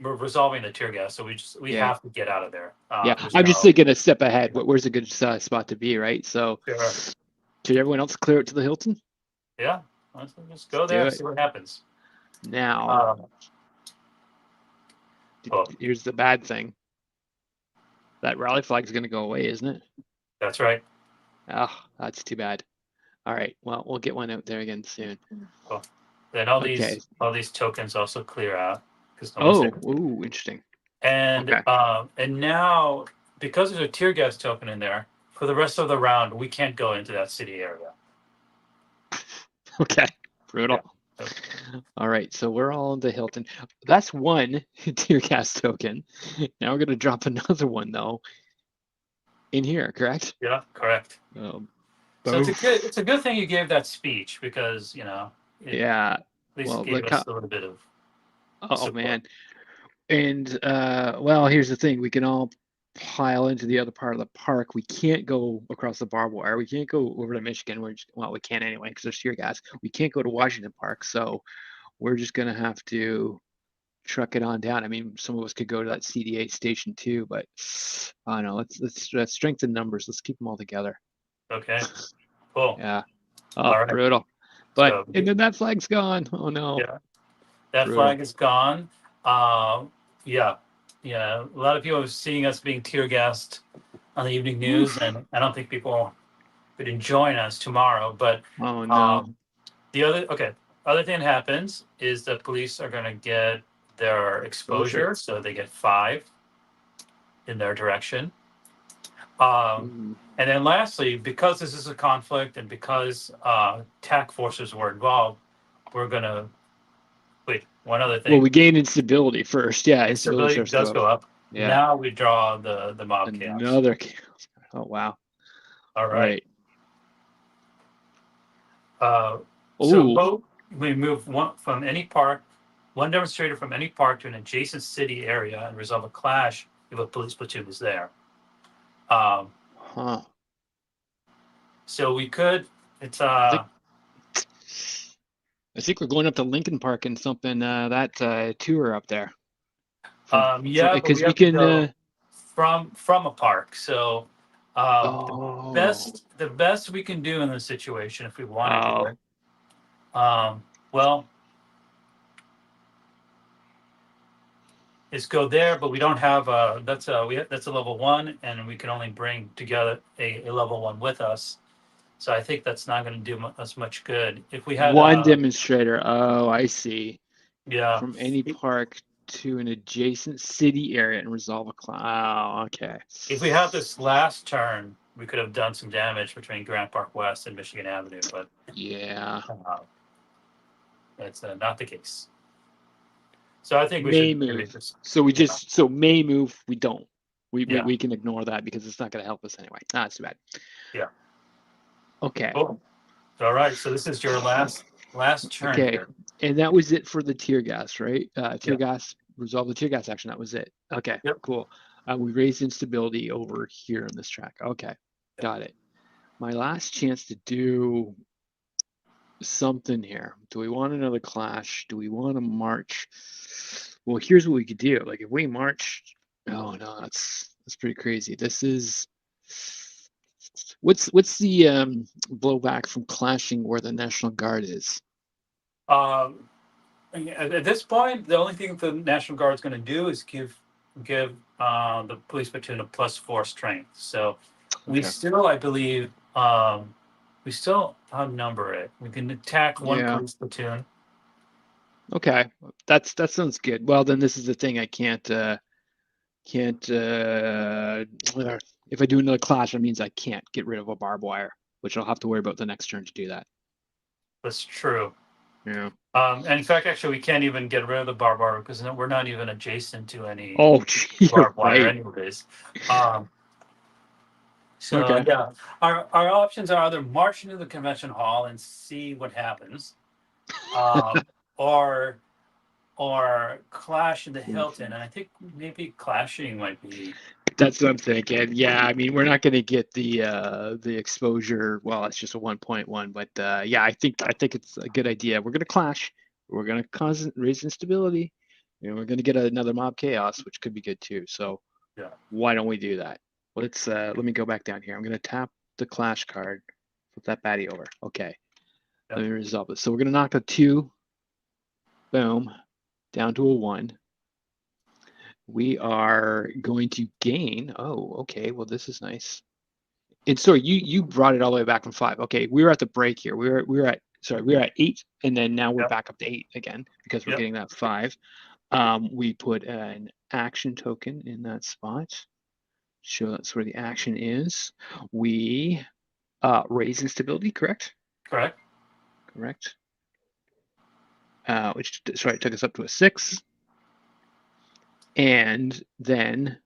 We're resolving the tear gas, so we have to get out of there. I'm just thinking a step ahead. Where's a good spot to be, right? So, should everyone else clear it to the Hilton? Yeah. Let's just go Let's there do and it. see what happens. Now, Oh, here's the bad thing. That rally flag is going to go away, isn't it? that's right. Oh, that's too bad. All right. Well, we'll get one out there again soon. Oh, then all Okay. these tokens also clear out because no one's Oh, there. ooh, interesting. And Okay. and now because there's a tear gas token in there, for the rest of the round, we can't go into that city area. Okay. Brutal. Yeah. All right. So we're all in the Hilton. That's one tear gas token. Now we're going to drop another one, though, in here, correct? Yeah, correct. Um, So it's a good thing you gave that speech because it yeah. at least Well, gave us a little bit of oh, support. man. And well, here's the thing: we can all pile into the other part of the park. We can't go across the barbed wire. We can't go over to Michigan. Well, we can't anyway because there's tear gas. We can't go to Washington Park, so we're just gonna have to truck it on down. I mean, some of us could go to that CD8 station too, but I don't know. Let's strengthen numbers. Let's keep them all together. Okay, cool. Yeah. Oh, All right. brutal. But So and then that flag's gone. Oh no. yeah, that Brutal. flag is gone. Yeah, yeah. A lot of people are seeing us being tear gassed on the evening news, Oof. and I don't think people would join us tomorrow. But Oh no. um, the other thing that happens is the police are going to get their Exposure. exposure, so they get 5 in their direction. And then lastly, because this is a conflict and because TAC forces were involved, we're going to wait. One other Well, thing, we gain instability first. Yeah, instability instability starts to does go up. go up. Yeah. Now we draw the mob chaos. Another chaos. Oh wow. All All right. right. So Oh, vote. We move one demonstrator from any park to an adjacent city area and resolve a clash if a police platoon is there. huh. So we could. It's I think we're going up to Lincoln Park and something that tour up there. From yeah, but we because we have to can. go from a park. So Oh. the best we can do in this situation, if we want to do Oh. it, well, is go there. But we don't have that's a level 1, and we can only bring together a level 1 with us. So I think that's not going to do us much good. If we had One demonstrator. Oh, I see. yeah, From any park to an adjacent city area and resolve a clash. Oh, okay. if we had this last turn, we could have done some damage between Grant Park West and Michigan Avenue, but Yeah. that's not the case. So I think we May should maybe move. just So may move. We don't. yeah, We can ignore that because it's not going to help us anyway. Ah, it's too bad. yeah. Okay. Cool. All right. So this is your last turn Okay. here. And that was it for the tear gas, right? Yeah. Tear gas, resolve the tear gas action. That was it. Okay, Yep. cool. We raised instability over here on this track. Okay, got it. My last chance to do something here. Do we want another clash? Do we want to march? Well, here's what we could do. Like if we march, oh no, that's pretty crazy. This is what's the blowback from clashing where the National Guard is? Um, at this point, the only thing the National Guard is going to do is give the police platoon a +4 strength. So we Okay. still, I believe, we still outnumber it. We can attack one Yeah. police platoon. Okay. That sounds good. Well, then this is the thing. I can't if I do another clash, it means I can't get rid of a barbed wire, which I'll have to worry about the next turn to do that. That's true. Yeah. And in fact, actually, we can't even get rid of the barbed wire because we're not even adjacent to any Oh, you're barbed wire, right. anyways. So Okay. yeah, our options are either march into the convention hall and see what happens, or clash in the Hilton. And I think maybe clashing might be. That's what I'm thinking. Yeah, I mean, we're not going to get the exposure. Well, it's just a 1.1, but yeah, I think it's a good idea. We're going to clash. We're going to cause raise instability, and we're going to get another mob chaos, which could be good too. So Yeah. why don't we do that? Let me go back down here. I'm going to tap the clash card, flip that baddie over. Okay. Let me resolve this. So we're going to knock a 2, boom, down to a 1. We are going to gain. Oh, okay. Well, this is nice. And sorry, you brought it all the way back from 5. Okay, we were at the break here. We were at 8, and then now we're Yep. back up to 8 again because we're Yep. getting that 5. We put an action token in that spot. Show that's where the action is. We raise instability, correct? Correct. Correct. Which took us up to a 6. And then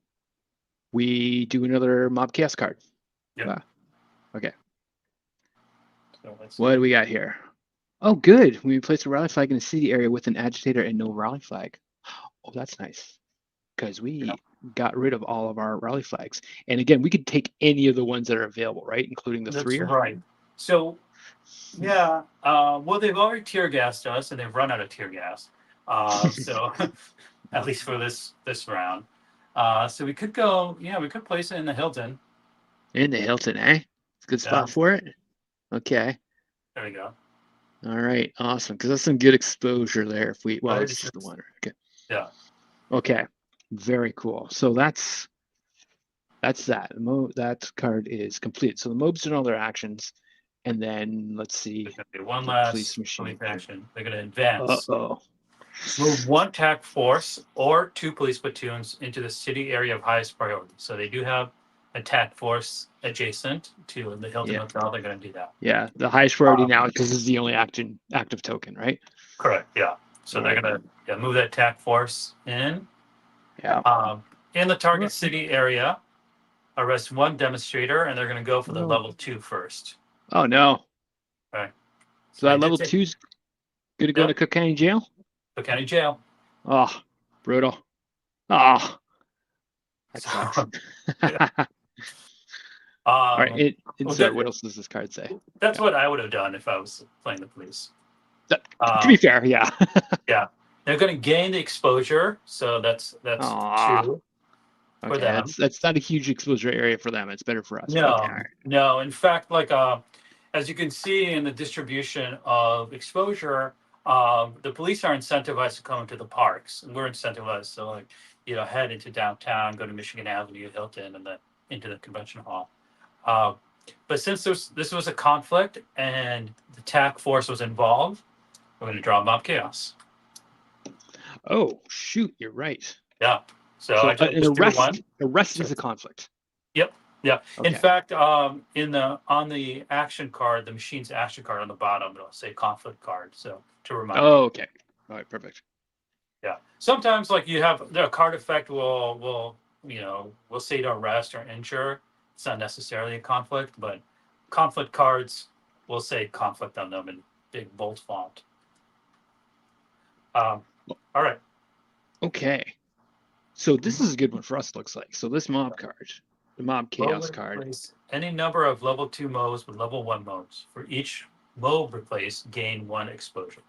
we do another mob chaos card. Yep. Okay. So let's What do we got here? Oh, good. We place a rally flag in a city area with an agitator and no rally flag. Oh, that's nice. Because we got rid of all of our rally flags. And again, we could take any of the ones that are available, right? Including the That's 3-er. right. So, yeah. Well, they've already tear gassed us, and they've run out of tear gas. So, at least for this round. So we could go. Yeah, we could place it in the Hilton. In the Hilton, eh? It's a good spot for it. Okay. There we go. All right. Awesome. Because that's some good exposure there. If we, well, it's just the one. Okay. Yeah. Okay. Very cool. So that's that. That card is complete. So the mobs did all their actions, and then let's see. There's going to be one the last police machine action. They're going to advance. Uh-oh. Move 1 attack force or 2 police platoons into the city area of highest priority. So they do have attack force adjacent to the Hilton Hotel. They're going to do that. Yeah, the highest priority now because this is the only active token, right? Correct. Yeah. So they're going to move that attack force in. Yeah. In the target city area, arrest 1 demonstrator, and they're going to go for the level 2 first. Oh no. Right. So that level 2's going to go to Cook County Jail? Cook County Jail. Oh, brutal. Oh. That sucks. All right. What else does this card say? That's what I would have done if I was playing the police. To be fair, yeah. Yeah. They're going to gain the exposure, so that's 2 for them. That's not a huge exposure area for them. It's better for us. No. In fact, like as you can see in the distribution of exposure, the police are incentivized to come into the parks, and we're incentivized to head into downtown, go to Michigan Avenue, Hilton, and then into the convention hall. But since this was a conflict and the TAC force was involved, we're going to draw mob chaos. Oh shoot, you're right. Yeah. So an arrest is a conflict. Yep. Yeah. Okay. In fact, on the action card, the machine's action card on the bottom, it'll say conflict card. So to remind. Oh, okay. All right, perfect. Yeah. Sometimes you have the card effect will say to arrest or injure. It's not necessarily a conflict, but conflict cards will say conflict on them in big bold font. All right. Okay. So this is a good one for us, looks like. So this mob card, the mob chaos card. Any number of level 2 modes with level 1 modes. For each mode replaced, gain 1 exposure.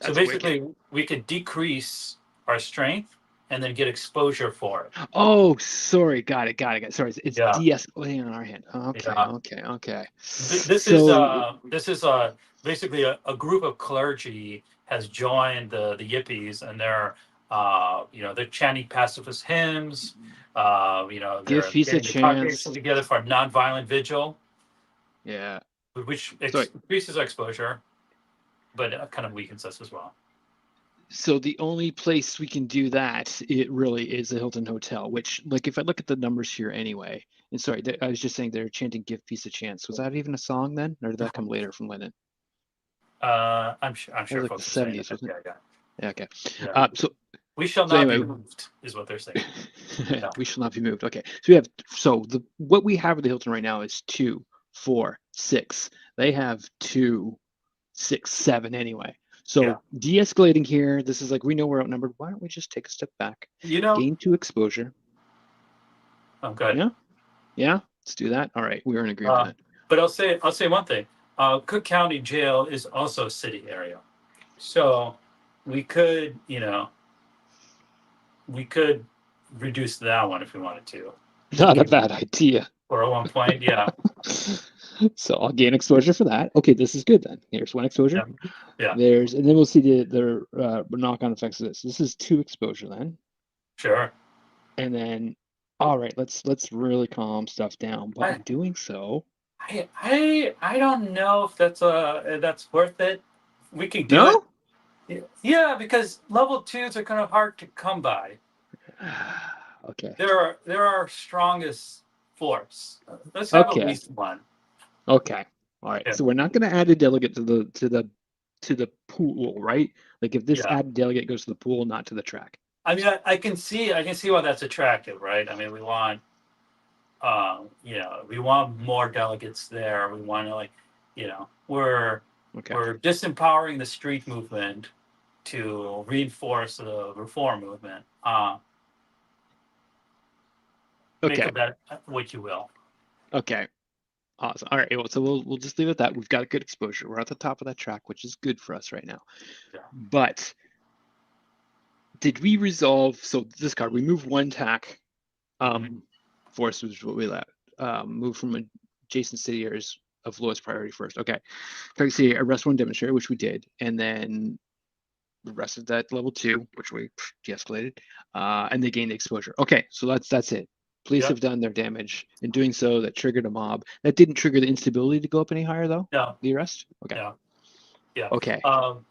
So basically, we could decrease our strength and then get exposure for it. Oh, sorry. Got it. Sorry, it's de-escalating on our hand. Okay. This is basically a group of clergy has joined the Yippies, and they're chanting pacifist hymns. They're getting the congregation together for a nonviolent vigil. Yeah, which increases exposure, but kind of weakens us as well. So the only place we can do that, it really is the Hilton Hotel, which, if I look at the numbers here anyway, and sorry, I was just saying they're chanting "Give Peace a Chance." Was that even a song then, or did that come later from Lennon? I'm sure. Like the 70s, wasn't it? Yeah. Okay. Yeah. So we shall not be moved, is what they're saying. Yeah. We shall not be moved. Okay. So we have what we have at the Hilton right now is 2, 4, 6. They have 2, 6, 7 anyway. So de-escalating here, this is we know we're outnumbered. Why don't we just take a step back? Gain 2 exposure. Okay. Yeah. Let's do that. All right, we're in agreement. But I'll say one thing. Cook County Jail is also a city area, so we could reduce that one if we wanted to. Not a bad idea. Or at one point, yeah. So I'll gain exposure for that. Okay, this is good then. Here's one exposure. Yeah. Yeah. And then we'll see the knock-on effects of this. This is 2 exposure then. Sure. And then, all right, let's really calm stuff down. But I in doing so, I don't know if that's worth it. We can do it. no? Yeah, because level twos are kind of hard to come by. Okay. There are strongest force. Let's have at Okay. least one. Okay. All right. Yeah. So we're not going to add a delegate to the pool, right? Like if this Yeah. added delegate goes to the pool, not to the track. I mean, I can see why that's attractive, right? I mean, we want more delegates there. We want to Okay. we're disempowering the street movement to reinforce the reform movement. Make Okay. of that what you will. Okay. Awesome. All right. Well, so we'll just leave it at that. We've got good exposure. We're at the top of that track, which is good for us right now. Yeah. But did we resolve? So this card, we move 1 tack. Force was what we left. Move from adjacent city areas of lowest priority first. Okay. Target city, arrest 1 demonstrator, which we did, and then the rest of that level 2, which we de-escalated, and they gained the exposure. Okay, so that's it. Police Yep. have done their damage. In doing so, that triggered a mob. That didn't trigger the instability to go up any higher, though? No. The arrest? Okay. Yeah. Yeah. Okay.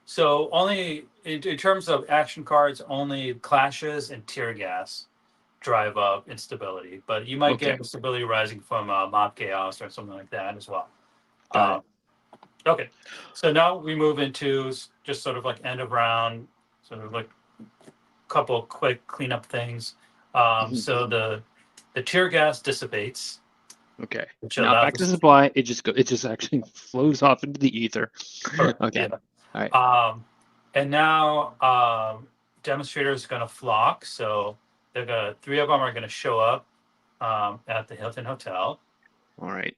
So only in terms of action cards, only clashes and tear gas drive up instability, but you might Okay. get instability rising from mob chaos or something like that as well. Got it. Okay, so now we move into just sort of like end of round, sort of like a couple quick cleanup things. So the tear gas dissipates, Okay. which Not allows back to us. supply. It just actually flows off into the ether. Okay. Yeah. All right. And now demonstrators are going to flock. So three of them are going to show up at the Hilton Hotel. All right.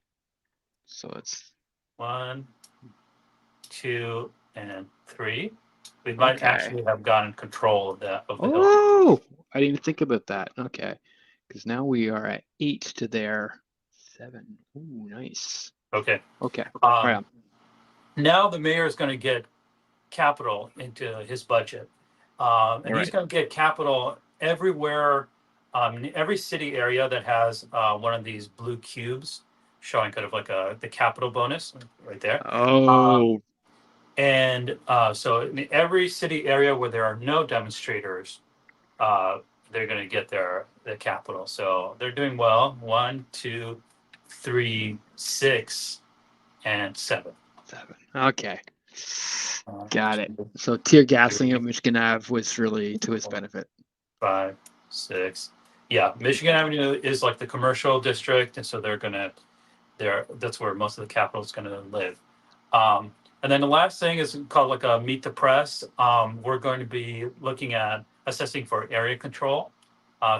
So it's 1, 2, and 3. We might okay. actually have gotten control of the Hilton. Oh, I didn't even think about that. Okay. Because now we are at 8 to their 7. Ooh, nice. Okay. Okay. All right. Now the mayor is going to get capital into his budget, and he's going to get capital everywhere, every city area that has one of these blue cubes showing kind of like the capital bonus right there. Oh, And so in every city area where there are no demonstrators, they're going to get their capital. So they're doing well. 1, 2, 3, 6, and 7. 7. Okay. Got it. So tear gassing at Michigan Ave was really to his benefit. 5, 6. Yeah, Michigan Avenue is like the commercial district, and so that's where most of the capital is going to live. And then the last thing is called like a meet the press. We're going to be looking at assessing for area control.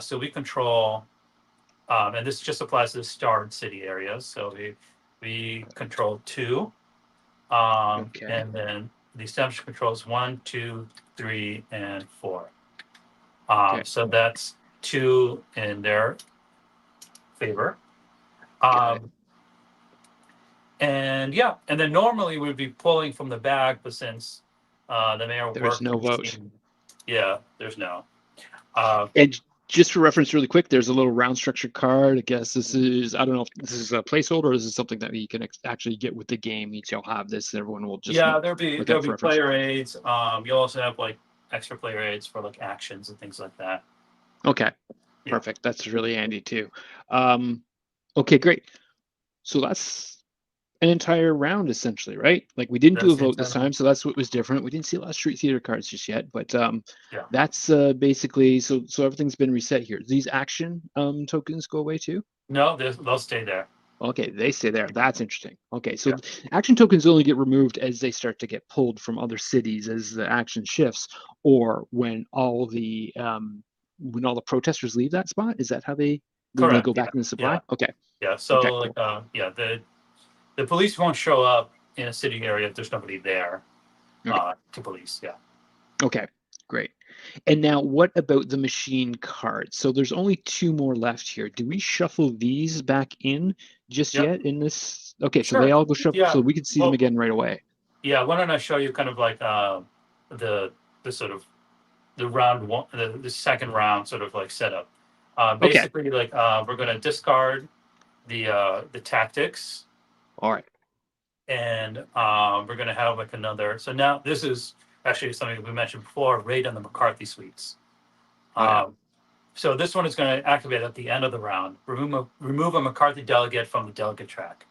So we control, and this just applies to the starred city areas. So we control 2, Okay. and then the establishment controls 1, 2, 3, and 4. Okay. So that's 2 in their favor. Got it. And yeah, and then normally we'd be pulling from the bag, but since the mayor There was worked no with the vote. team, yeah, there's no. And just for reference, really quick, there's a little round structure card. I guess this is, I don't know if this is a placeholder or this is something that you can actually get with the game. Each will have this. Everyone will just Yeah, look there'll at be for reference. player aids. You'll also have like extra player aids for like actions and things like that. Okay. Yeah. Perfect. That's really handy too. Okay, great. So that's an entire round essentially, right? Like we didn't do a vote this time, so that's what was different. We didn't see a lot of street theater cards just yet, but Yeah. that's basically so everything's been reset here. These action tokens go away too? No, they'll stay there. Okay, they stay there. That's interesting. Okay, so Yeah. action tokens only get removed as they start to get pulled from other cities as the action shifts, or when all the protesters leave that spot. Is that how they Correct. go back in the supply? Yeah. Okay. Yeah. So Okay, like cool. the police won't show up in a city area if there's nobody there Okay. to police. Yeah. Okay, great. And now what about the machine cards? So there's only 2 more left here. Do we shuffle these back in just Yep. yet in this? Okay, so they Sure. all go shuffle, Yeah. so we can see them Well, again right away. yeah. Why don't I show you kind of like the the sort of the round one, the second round sort of like setup. Okay, Basically, like we're going to discard the tactics, all right. and we're going to have like another. So now this is actually something we mentioned before: raid on the McCarthy suites. Oh yeah, Um, so this one is going to activate at the end of the round. Remove a McCarthy delegate from the delegate track.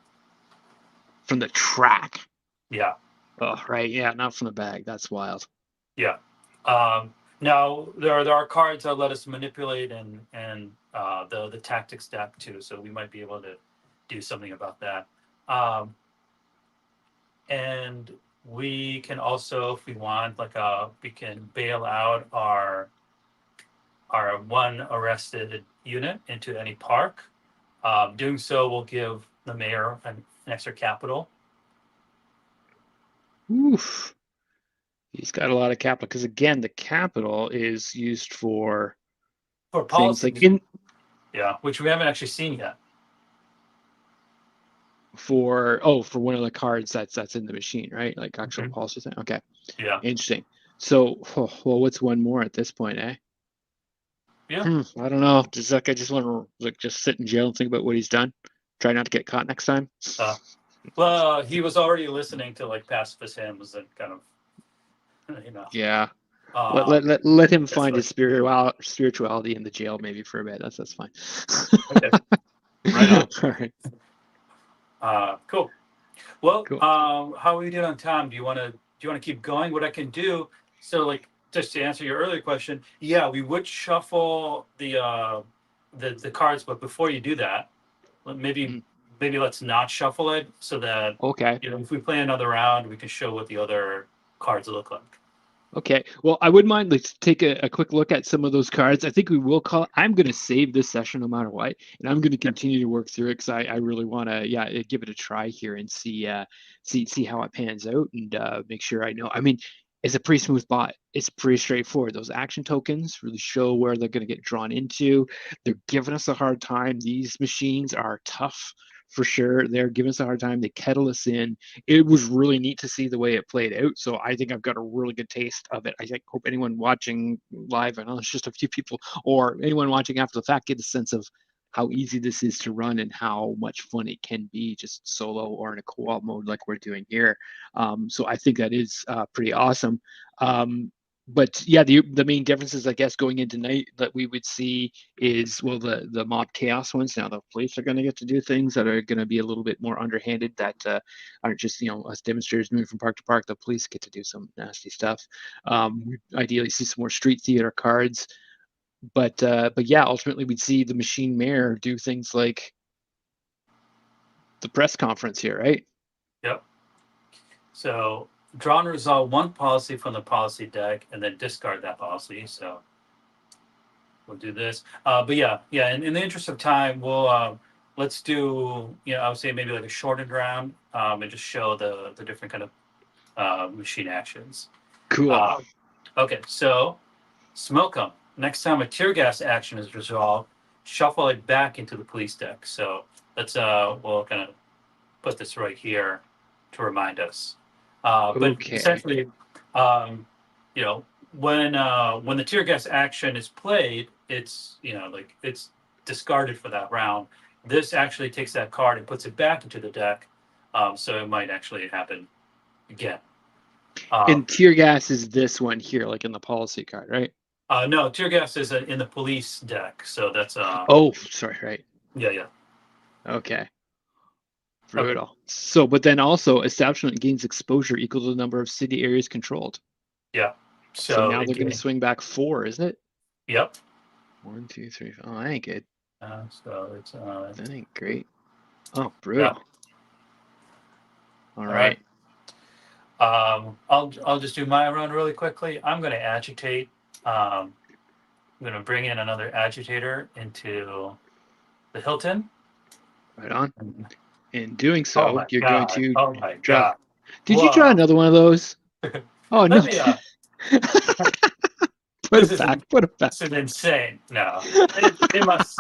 from the track. Yeah, Oh right, yeah, not from the bag. That's wild. yeah. Now there are cards that let us manipulate and the tactics deck too. So we might be able to do something about that. Um, and we can also, if we want, like we can bail out our one arrested unit into any park. Doing so will give the mayor an extra capital. Oof, he's got a lot of capital because again, the capital is used for For things like policies. Yeah, which we haven't actually seen yet. for one of the cards that's in the machine, right? Like actual Mhm. policies. Okay, Yeah, interesting. So, well, what's one more at this point, eh? yeah. I don't know. Does that guy just want to like just sit in jail and think about what he's done? Try not to get caught next time. Uh, well, he was already listening to like pacifist hymns and kind of, you know, Yeah. Let um, let let, let him it's find like his spirituality in the jail maybe for a bit. That's fine. okay, right on. All right. Cool. Well, Cool. how are we doing on time? Do you want to keep going? What I can do, so like just to answer your earlier question, yeah, we would shuffle the cards, but before you do that, maybe Mm, maybe let's not shuffle it so that okay. if we play another round, we can show what the other cards look like. Okay. Well, I wouldn't mind let's take a quick look at some of those cards. I think we will call. I'm going to save this session no matter what, and I'm going to Yeah. continue to work through it because I really want to give it a try here and see how it pans out and make sure I know. I mean, it's a pretty smooth bot. It's pretty straightforward. Those action tokens really show where they're going to get drawn into. They're giving us a hard time. These machines are tough for sure. They're giving us a hard time. They kettle us in. It was really neat to see the way it played out. So I think I've got a really good taste of it. Hope anyone watching live, I know it's just a few people, or anyone watching after the fact, get a sense of how easy this is to run and how much fun it can be just solo or in a co-op mode like we're doing here. So I think that is pretty awesome. But yeah, the main differences, I guess, going into night that we would see is well the mob chaos ones. Now the police are going to get to do things that are going to be a little bit more underhanded. That aren't just us demonstrators moving from park to park. The police get to do some nasty stuff. We ideally see some more street theater cards, but yeah, ultimately we'd see the machine mayor do things like the press conference here, right? Yep. So draw and resolve one policy from the policy deck, and then discard that policy. So we'll do this. But yeah, yeah. In the interest of time, we'll let's do I would say maybe like a shortened round, and just show the different kind of machine actions. Cool. Uh, okay, so smoke 'em. Next time a tear gas action is resolved, shuffle it back into the police deck. So let's we'll kind of put this right here to remind us. But Okay. essentially, um, you know, when the tear gas action is played, it's like it's discarded for that round. This actually takes that card and puts it back into the deck, so it might actually happen again. And Um, tear gas is this one here, like in the policy card, right? no, tear gas is in the police deck, so that's Oh, sorry, right. yeah, yeah, Okay. okay, Brutal. So, but then also establishment gains exposure equal to the number of city areas controlled. yeah. So So now it they're going to gain, swing back 4, isn't it? yep. 1, 2, 3. Oh, that ain't good. So it's That ain't great. Oh, yeah. brutal. All All right. right. I'll just do my run really quickly. I'm going to agitate. I'm going to bring in another agitator into the Hilton. Right on. In doing Oh so, my you're going god! to Oh my draw. god! Did you draw Whoa! another one of those? Oh, no. Let me Put it back. Put it back. This is insane. No, they must.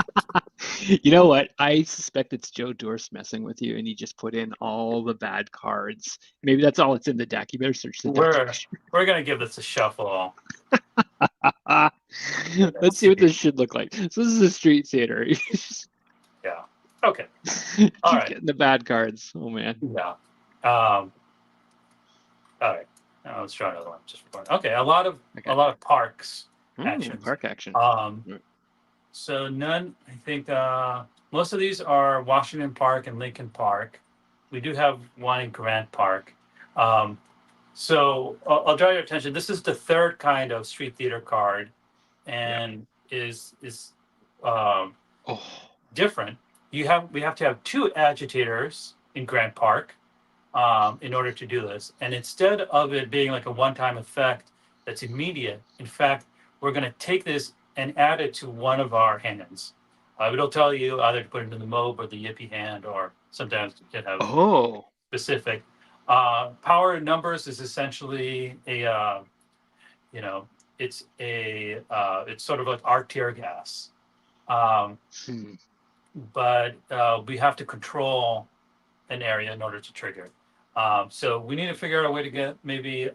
You know what? I suspect it's Joe Dorse messing with you, and he just put in all the bad cards. Maybe that's all it's in the deck. You better search the deck. We're gonna give this a shuffle. Let's see what this should look like. So this is a street theater. Yeah. Okay. Keep All right. getting the bad cards. Oh man. Yeah. All right. Now let's try another one. Just for fun. Okay. A lot of parks actions. Park action. So none. I think most of these are Washington Park and Lincoln Park. We do have one in Grant Park. So I'll draw your attention. This is the third kind of street theater card, and is different. We have to have 2 agitators in Grant Park in order to do this. And instead of it being like a one-time effect that's immediate, in fact, we're going to take this and add it to one of our hands. It'll tell you either to put it into the MOB or the Yippee hand, or sometimes it has specific. Power in numbers is essentially a, it's sort of like our tear gas. But we have to control an area in order to trigger. So we need to figure out a way to get maybe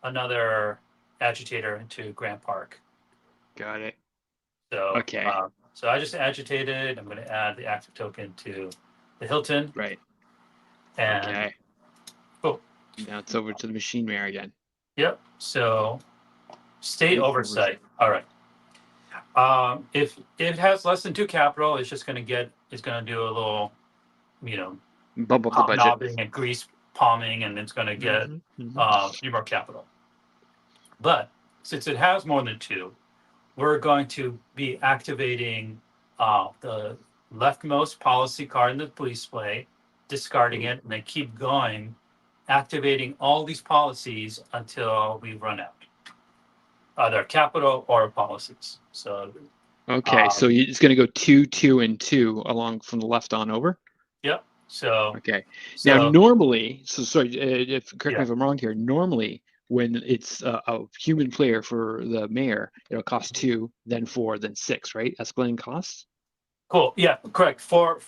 another agitator into Grant Park. Got it. So okay. So I just agitated. I'm going to add the active token to the Hilton. Right. And okay. Cool. Now it's over to the machine mayor again. Yep. So state oversight. All right. If it has less than 2 capital, it's just going to do a little, bump up the budget, knobbing and grease palming, and it's going to get few more capital. But since it has more than 2, we're going to be activating the leftmost policy card in the police play, discarding it, and then keep going, activating all these policies until we run out. Either capital or policies. So okay, so it's going to go 2, 2, and 2 along from the left on over. Yep. So okay. Now normally, correct me if I'm wrong here. Normally, when it's a human player for the mayor, it'll cost 2, then 4, then 6, right? Escalating costs. Cool. Yeah, correct. For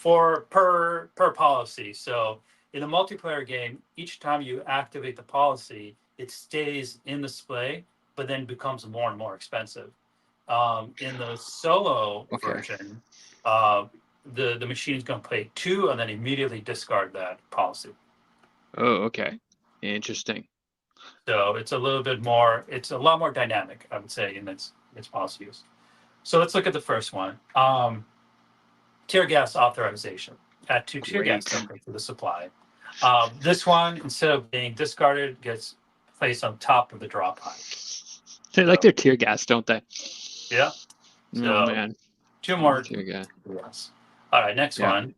per policy. So in a multiplayer game, each time you activate the policy, it stays in the display, but then becomes more and more expensive. In the solo version, the machine is going to pay 2 and then immediately discard that policy. Oh, okay. Interesting. So it's a lot more dynamic, I would say, in its policy use. So let's look at the first one. Tear gas authorization. Add 2 tear gas tokens to the supply. This one, instead of being discarded, gets placed on top of the draw pile. They like their tear gas, don't they? Yeah. So, man. 2 more tear gas. Yes. All right, next one.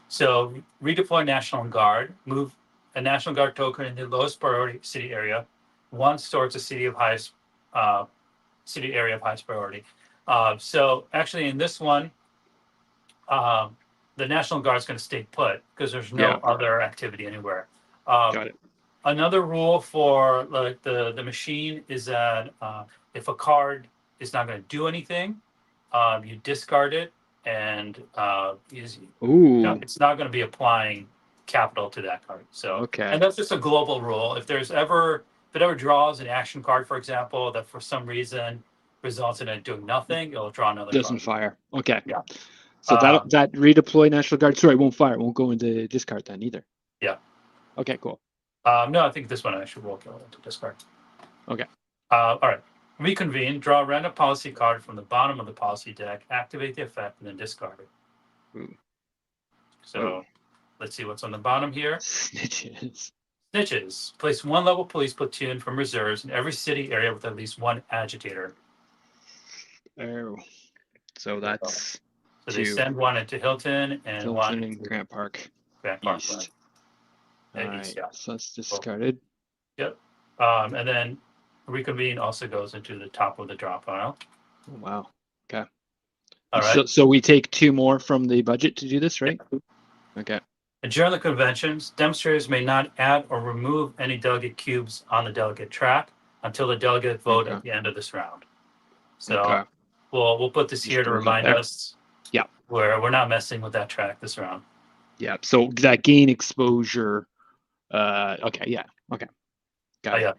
So redeploy National Guard. Move a National Guard token in the lowest priority city area. 1 towards a city area of highest priority. So actually, in this one, the National Guard is going to stay put because there's no other activity anywhere. Got it. Another rule for like the machine is that if a card is not going to do anything, you discard it, and it's not going to be applying capital to that card. So and that's just a global rule. If it ever draws an action card, for example, that for some reason results in it doing nothing, it'll draw another card. Doesn't fire. Okay. Yeah. So that redeploy National Guard, sorry, won't fire. It won't go into discard then either. Yeah. Okay, cool. No, I think this one actually will go into discard. Okay. All right. Reconvene. Draw a random policy card from the bottom of the policy deck. Activate the effect and then discard it. Ooh. So let's see what's on the bottom here. Snitches. Place 1 level police platoon from reserves in every city area with at least 1 agitator. Oh. So that's. So they send 1 into Hilton and 1 in Grant Park. Grant Park. East. Right. All right. East, yeah. So that's discarded. Yep. And then reconvene also goes into the top of the draw pile. Oh, wow. Okay. All right. So we take 2 more from the budget to do this, right? Yeah. Okay. And during the conventions, demonstrators may not add or remove any delegate cubes on the delegate track. until the delegate vote Okay. at the end of this round. So Okay. we'll put this Just here to throw that remind there. us. Yeah. We're not messing with that track this round. Yeah. So that gain exposure. Okay. Yeah. Okay. Got it.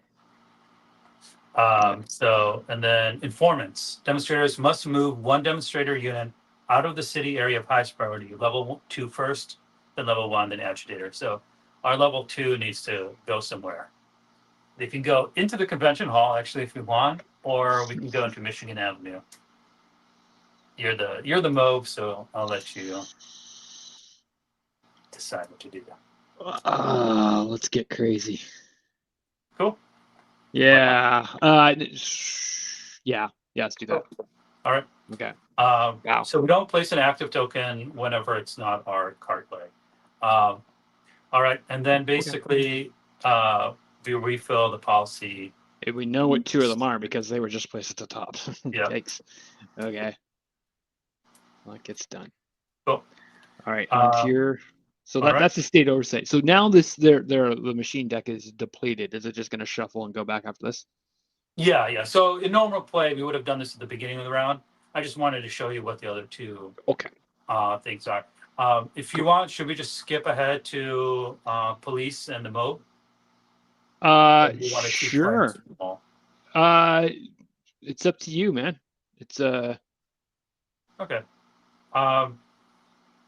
Yeah. So, and then informants. Demonstrators must move one demonstrator unit out of the city area of highest priority. Level 2 first, then level 1, then agitator. So our level 2 needs to go somewhere. They can go into the convention hall, actually, if we want, or we can go into Michigan Avenue. You're the MOB, so I'll let you decide what to do. Let's get crazy. Cool. Yeah. Yeah. Let's do that. All right. Okay. Wow. So we don't place an active token whenever it's not our card play. All right, and then basically we refill the policy. If we know what 2 of them are because they were just placed at the top. Yeah. Yikes. Okay. Well, it gets done. Cool. All right. On to your. So that's the state oversight. So now the machine deck is depleted. Is it just going to shuffle and go back after this? Yeah. So in normal play, we would have done this at the beginning of the round. I just wanted to show you what the other 2 things are. If you want, should we just skip ahead to police and the MOB? Sure. It's up to you, man. It's okay.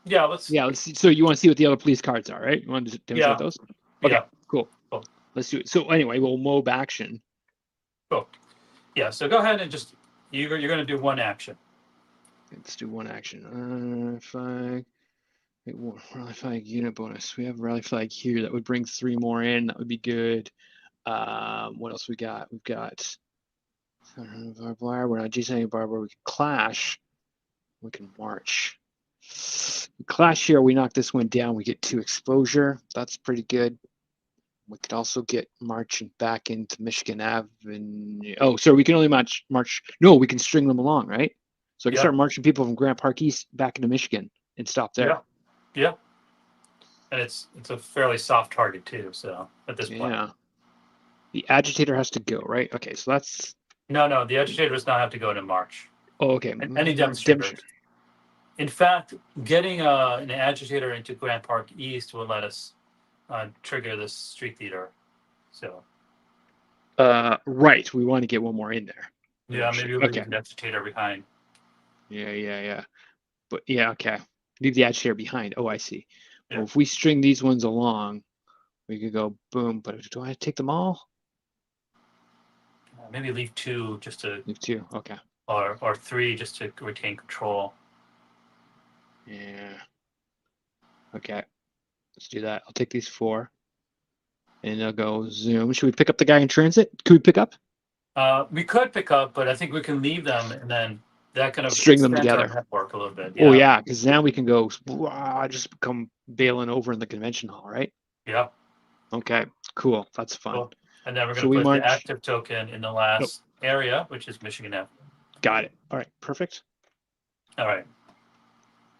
Let's see. So you want to see what the other police cards are, right? You want to demonstrate those? Okay, cool. Let's do it. So anyway, we'll MOB action. Cool. Yeah, so go ahead and just you're going to do one action. Let's do one action. Rally flag unit bonus. We have a rally flag here that would bring 3 more in. That would be good. What else we got? We've got barbed wire. We're not adjacent barbed wire. We can clash. We can march. We clash here. We knock this one down. We get 2 exposure. That's pretty good. We could also get marching back into Michigan Avenue. Oh, so we can only march. No, we can string them along, right? So I can start marching people from Grant Park East back into Michigan and stop there. Yeah. And it's a fairly soft target too. So at this point, the agitator has to go, right? Okay, so that's no. The agitator does not have to go to march. Oh, okay. Any demonstrator. In fact, getting an agitator into Grant Park East will let us trigger this street theater. So. Right. We want to get one more in there. Yeah, maybe we'll leave an agitator behind. Yeah. But okay. Leave the agitator behind. Oh, I see. Yeah. Well, if we string these ones along, we could go boom. But do I take them all? Maybe leave 2 just to leave 2. Okay. Or 3 just to retain control. Yeah. Okay. Let's do that. I'll take these 4. And I'll go zoom. Should we pick up the guy in transit? Could we pick up? We could pick up, but I think we can leave them and then that kind of string them together. Network a little bit. Yeah. Oh yeah, because now we can go just come bailing over in the convention hall, right? Yeah. Okay. Cool. That's fun. Cool. And then we're going to put the active token in the last area, which is Michigan Avenue. Got it. All right. Perfect. All right.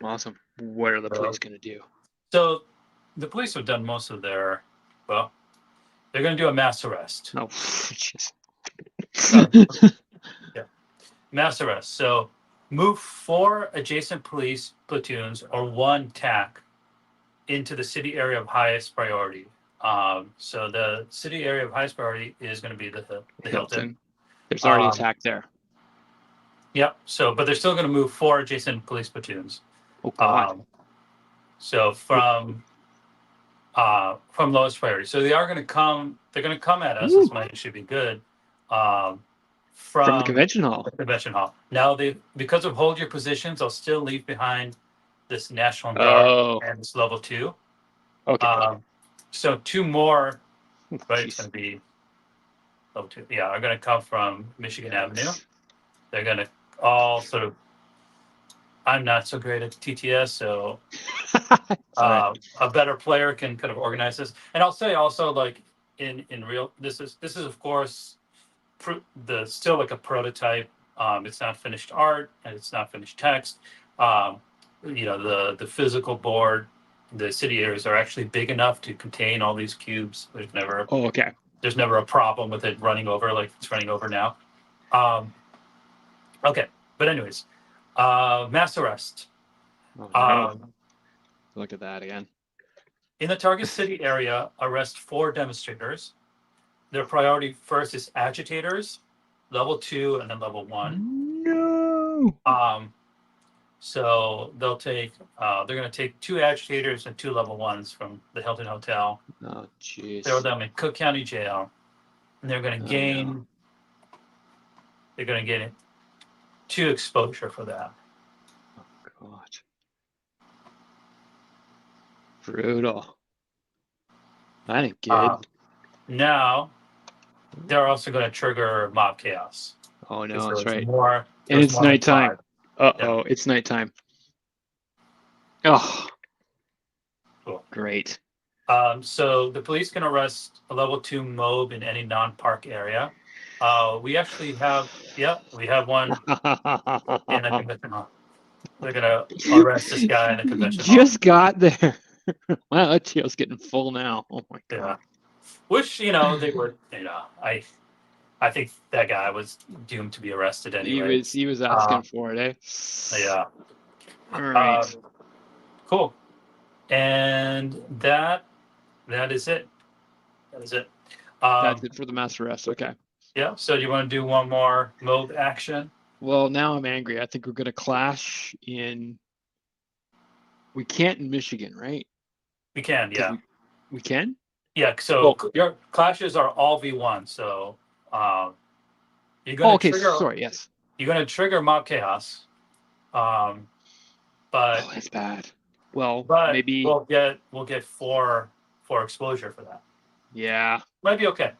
Awesome. What are the police going to do? So the police have done most of their, they're going to do a mass arrest. Oh, jeez. Yeah. Mass arrest. So move 4 adjacent police platoons or 1 TAC into the city area of highest priority. So the city area of highest priority is going to be the Hilton. There's already a TAC there. Yep. So, but they're still going to move 4 adjacent police platoons. Oh God. So from lowest priority. So they are going to come. They're going to come at us. This might should be good. From the convention hall. Now because of hold your positions, I'll still leave behind this National Guard and this level 2. Okay. So 2 more. Right. It's going to be level 2. Yeah, are going to come from Michigan Avenue. They're going to all sort of. I'm not so great at TTS, so a better player can kind of organize this. And I'll say also, like in real, this is of course still like a prototype. It's not finished art and it's not finished text. The physical board, the city areas are actually big enough to contain all these cubes. There's never. Oh, okay. there's never a problem with it running over like it's running over now. Okay, but anyways, mass arrest. Oh no! Um, Look at that again. in the target city area, arrest 4 demonstrators. Their priority first is agitators, level 2, and then level 1. No. So they'll take. They're going to take 2 agitators and 2 level 1s from the Hilton Hotel. Oh jeez. Throw them in Cook County Jail, and they're going to gain. No. They're going to get 2 exposure for that. Oh god. Brutal. That ain't good. Now they're also going to trigger mob chaos. Oh no, There that's was right. more. There And was it's more than nighttime. 5. Uh-oh, it's nighttime. Oh, Cool. great. So the police can arrest a level 2 mob in any non-park area. We actually have, we have one in the convention hall. They're gonna arrest this guy in the You convention hall. just got there. Wow, that jail's getting full now. Oh my Yeah, god. which they were. I think that guy was doomed to be arrested anyway. He was asking for it, eh? Yeah. All right. Cool. And that is it. That is it. That's it for the mass arrest. Okay. Yeah. So you want to do one more mob action? Well, now I'm angry. I think we're gonna clash in. We can't in Michigan, right? We can. Yeah. We can. Yeah. So your clashes are all V1. So you're Oh, gonna okay. trigger. Sorry. Yes. You're gonna trigger mob chaos. But Oh, that's bad. Well, maybe. we'll get 4 exposure for that. Yeah. Might be okay.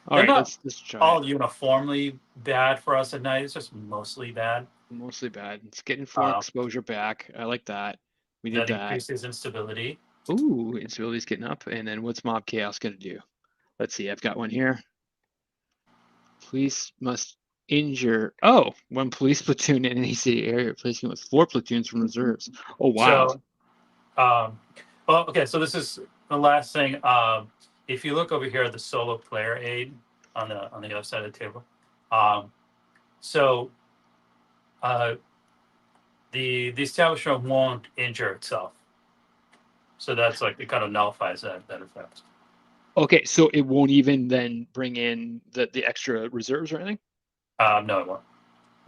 All They're right. not Let's try all it. uniformly bad for us at night. It's just mostly bad. Mostly bad. It's getting 4 exposure back. I like that. We did that. Increases instability. Ooh, instability's getting up. And then what's mob chaos gonna do? Let's see. I've got one here. Police must injure. Oh, one police platoon in any city area, replacing with 4 platoons from reserves. Oh wow. So, well, okay. So this is the last thing. If you look over here at the solo player aid on the other side of the table, so the establishment won't injure itself. So that's like it kind of nullifies that effect. Okay, so it won't even then bring in the extra reserves or anything? No, it won't.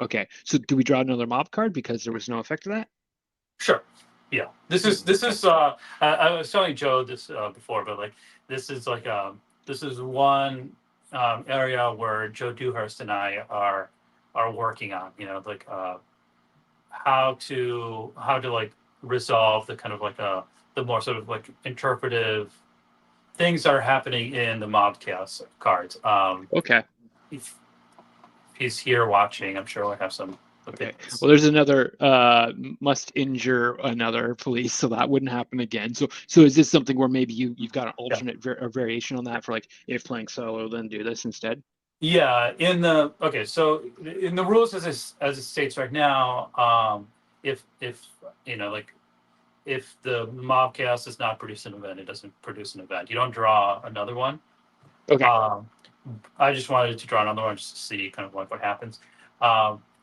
Okay, so do we draw another mob card because there was no effect of that? Sure. Yeah. This is I was telling Joe this before, but like this is like this is one area where Joe Dewhurst and I are working on. Like how to like resolve the kind of like the more sort of like interpretive things that are happening in the mob chaos cards. Okay. If he's here watching, I'm sure we'll have some. Okay. Well, there's another must injure another police, so that wouldn't happen again. So is this something where maybe you've got an alternate variation on that for like if playing solo, then do this instead? Yeah. So in the rules as it states right now, if like if the mob chaos does not produce an event, it doesn't produce an event. You don't draw another one. Okay. I just wanted to draw another one just to see kind of like what happens.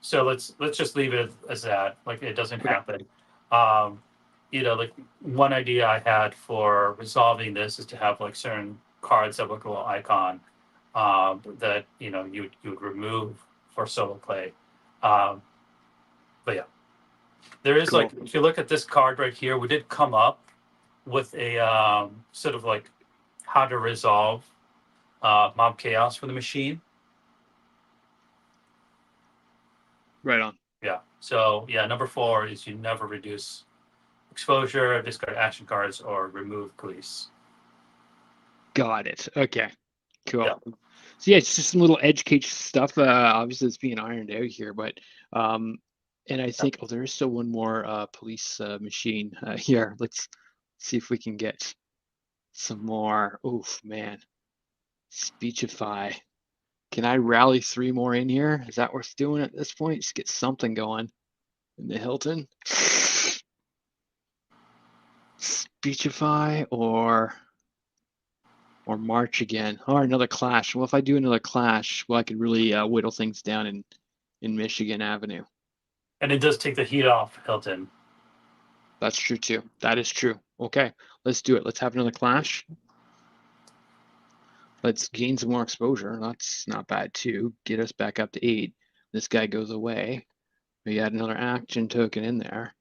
So let's just leave it as that. Like it doesn't happen. Like one idea I had for resolving this is to have like certain cards that look a little icon that you would remove for solo play. But yeah, there is like if you look at this card right here, we did come up with a sort of like how to resolve mob chaos for the machine. Right on. Yeah. So yeah, number 4 is you never reduce exposure, discard action cards, or remove police. Got it. Okay. Cool. Yeah. So yeah, it's just some little edge case stuff. Obviously, it's being ironed out here, but and I think there is still one more police machine here. Let's see if we can get some more. Oof, man. Speechify. Can I rally 3 more in here? Is that worth doing at this point? Just get something going in the Hilton. Speechify or Or March again. Or another clash. Well, if I do another clash, well, I could really whittle things down in Michigan Avenue. And it does take the heat off Hilton. That's true too. That is true. Okay, let's do it. Let's have another clash. Let's gain some more exposure. That's not bad too. Get us back up to 8. This guy goes away. We add another action token in there.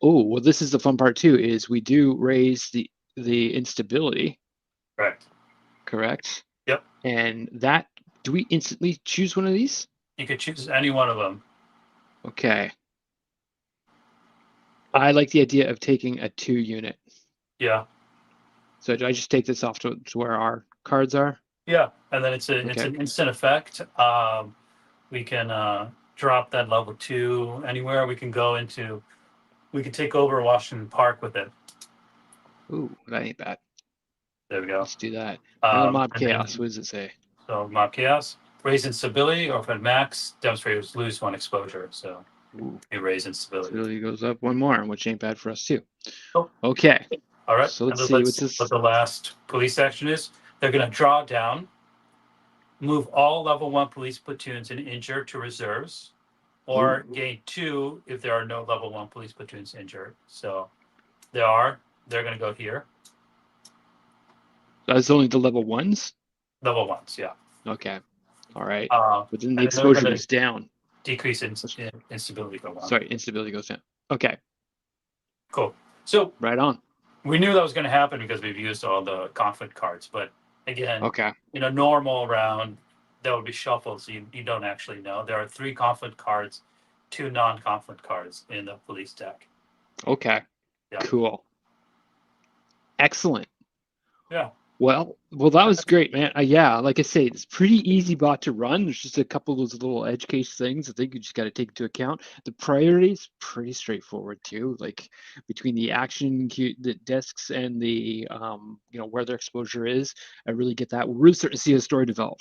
Oh, well, this is the fun part too, is we do raise the instability, Correct. correct? Yep. And that, do we instantly choose one of these? You could choose any one of them. Okay. I like the idea of taking a 2 unit. Yeah. So do I just take this off to where our cards are? Yeah, and then it's an instant effect. We can drop that level 2 anywhere. We can take over Washington Park with it. Ooh, that ain't bad. There we go. Let's do that. Another mob and chaos. then- What does it say? So mob chaos, raise instability, or if at max, demonstrators lose 1 exposure. So Ooh, we raise instability. instability goes up 1 more, which ain't bad for us too. Oh. Okay. All right. So let's see what's this. What the last police action is. They're going to draw down, move all level 1 police platoons and injured to reserves, or gain 2 if there are no level 1 police platoons injured. So they're going to go here. That's only the level 1s? Level 1s, yeah. Okay. All right. But then the exposure goes down. Decrease in instability go 1. Sorry, instability goes down. Okay. Cool. So right on. We knew that was going to happen because we've used all the conflict cards. But again, okay. Normal round, that would be shuffled, so you don't actually know. There are 3 conflict cards, 2 non-conflict cards in the police deck. Okay. Yeah. Cool. Excellent. Yeah. Well, that was great, man. Yeah, like I say, it's pretty easy bot to run. There's just a couple of those little edge case things I think you just got to take into account. The priorities pretty straightforward too. Like between the action, the desks, and the where their exposure is, I really get that. We're really starting to see a story develop.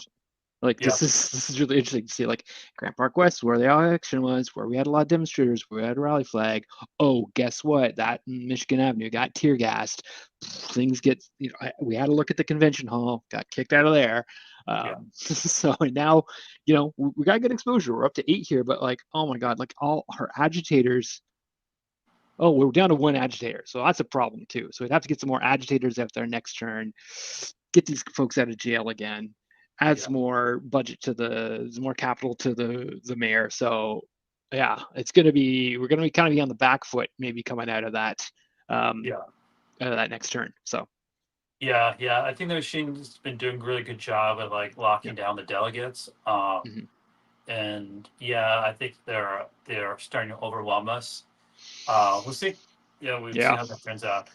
Like this is really interesting to see, like Grant Park West, where the action was, where we had a lot of demonstrators, where we had a rally flag. Oh, guess what? That Michigan Avenue got tear gassed. Things get, we had to look at the convention hall, got kicked out of there. So now, we got good exposure. We're up to 8 here, but like, oh my God, like all our agitators. Oh, we're down to 1 agitator, so that's a problem too. So we'd have to get some more agitators after our next turn, get these folks out of jail again. Adds more budget to more capital to the mayor. So yeah, we're gonna be kind of be on the back foot maybe coming out of that out of that next turn. So yeah, I think the machine's been doing a really good job of like locking down the delegates. And I think they're starting to overwhelm us. We'll see. We'll see how that turns out.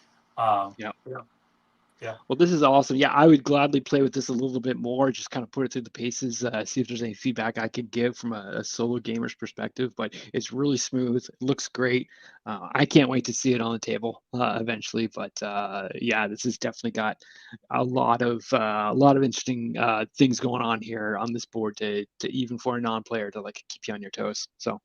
Yeah. Well, this is awesome. Yeah, I would gladly play with this a little bit more, just kind of put it through the paces, see if there's any feedback I could give from a solo gamer's perspective. But it's really smooth. It looks great. I can't wait to see it on the table eventually. But this has definitely got a lot of interesting things going on here on this board to even for a non-player to like keep you on your toes. So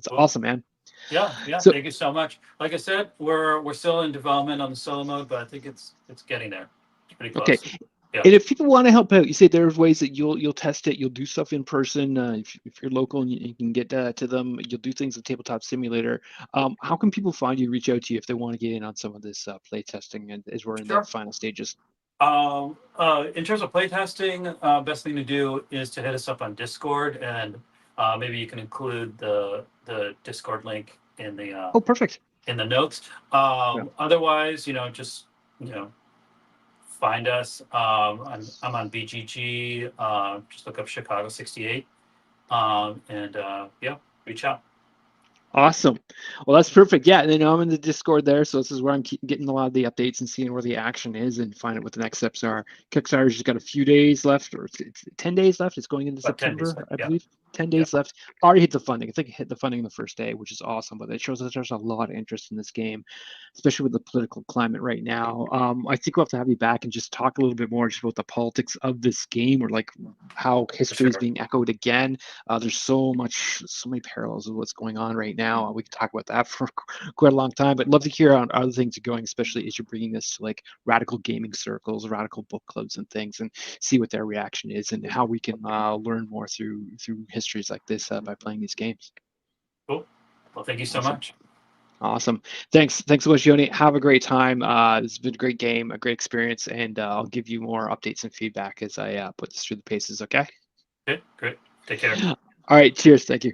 it's awesome, man. Yeah. So, thank you so much. Like I said, we're still in development on the solo mode, but I think it's getting there. It's pretty close. Okay. Yeah. And if people want to help out, you say there's ways that you'll test it. You'll do stuff in person. If you're local and you can get to them, you'll do things with Tabletop Simulator. How can people find you, reach out to you if they want to get in on some of this play testing and as we're in the final stages? In terms of play testing, best thing to do is to hit us up on Discord, and maybe you can include the Discord link in the perfect in the notes. Otherwise, just find us. I'm on BGG. Just look up Chicago 68, and reach out. Awesome. Well, that's perfect. Yeah, and then I'm in the Discord there, so this is where I'm getting a lot of the updates and seeing where the action is and finding what the next steps are. Kickstarter's just got a few days left, or it's 10 days left. It's going into September, I believe. 10 days left. Already hit the funding. I think it hit the funding the first day, which is awesome. But it shows that there's a lot of interest in this game, especially with the political climate right now. I think we'll have to have you back and just talk a little bit more just about the politics of this game, or like how history is being echoed again. There's so many parallels of what's going on right now. We can talk about that for quite a long time, but love to hear on other things you're going, especially as you're bringing this to like radical gaming circles, radical book clubs and things, and see what their reaction is and how we can learn more through histories like this by playing these games. Cool. Well, thank you so Awesome. much. Awesome. Thanks so much, Yoni. Have a great time. This has been a great game, a great experience, and I'll give you more updates and feedback as I put this through the paces. Okay. Okay, great. Take care. All right. Cheers. Thank you.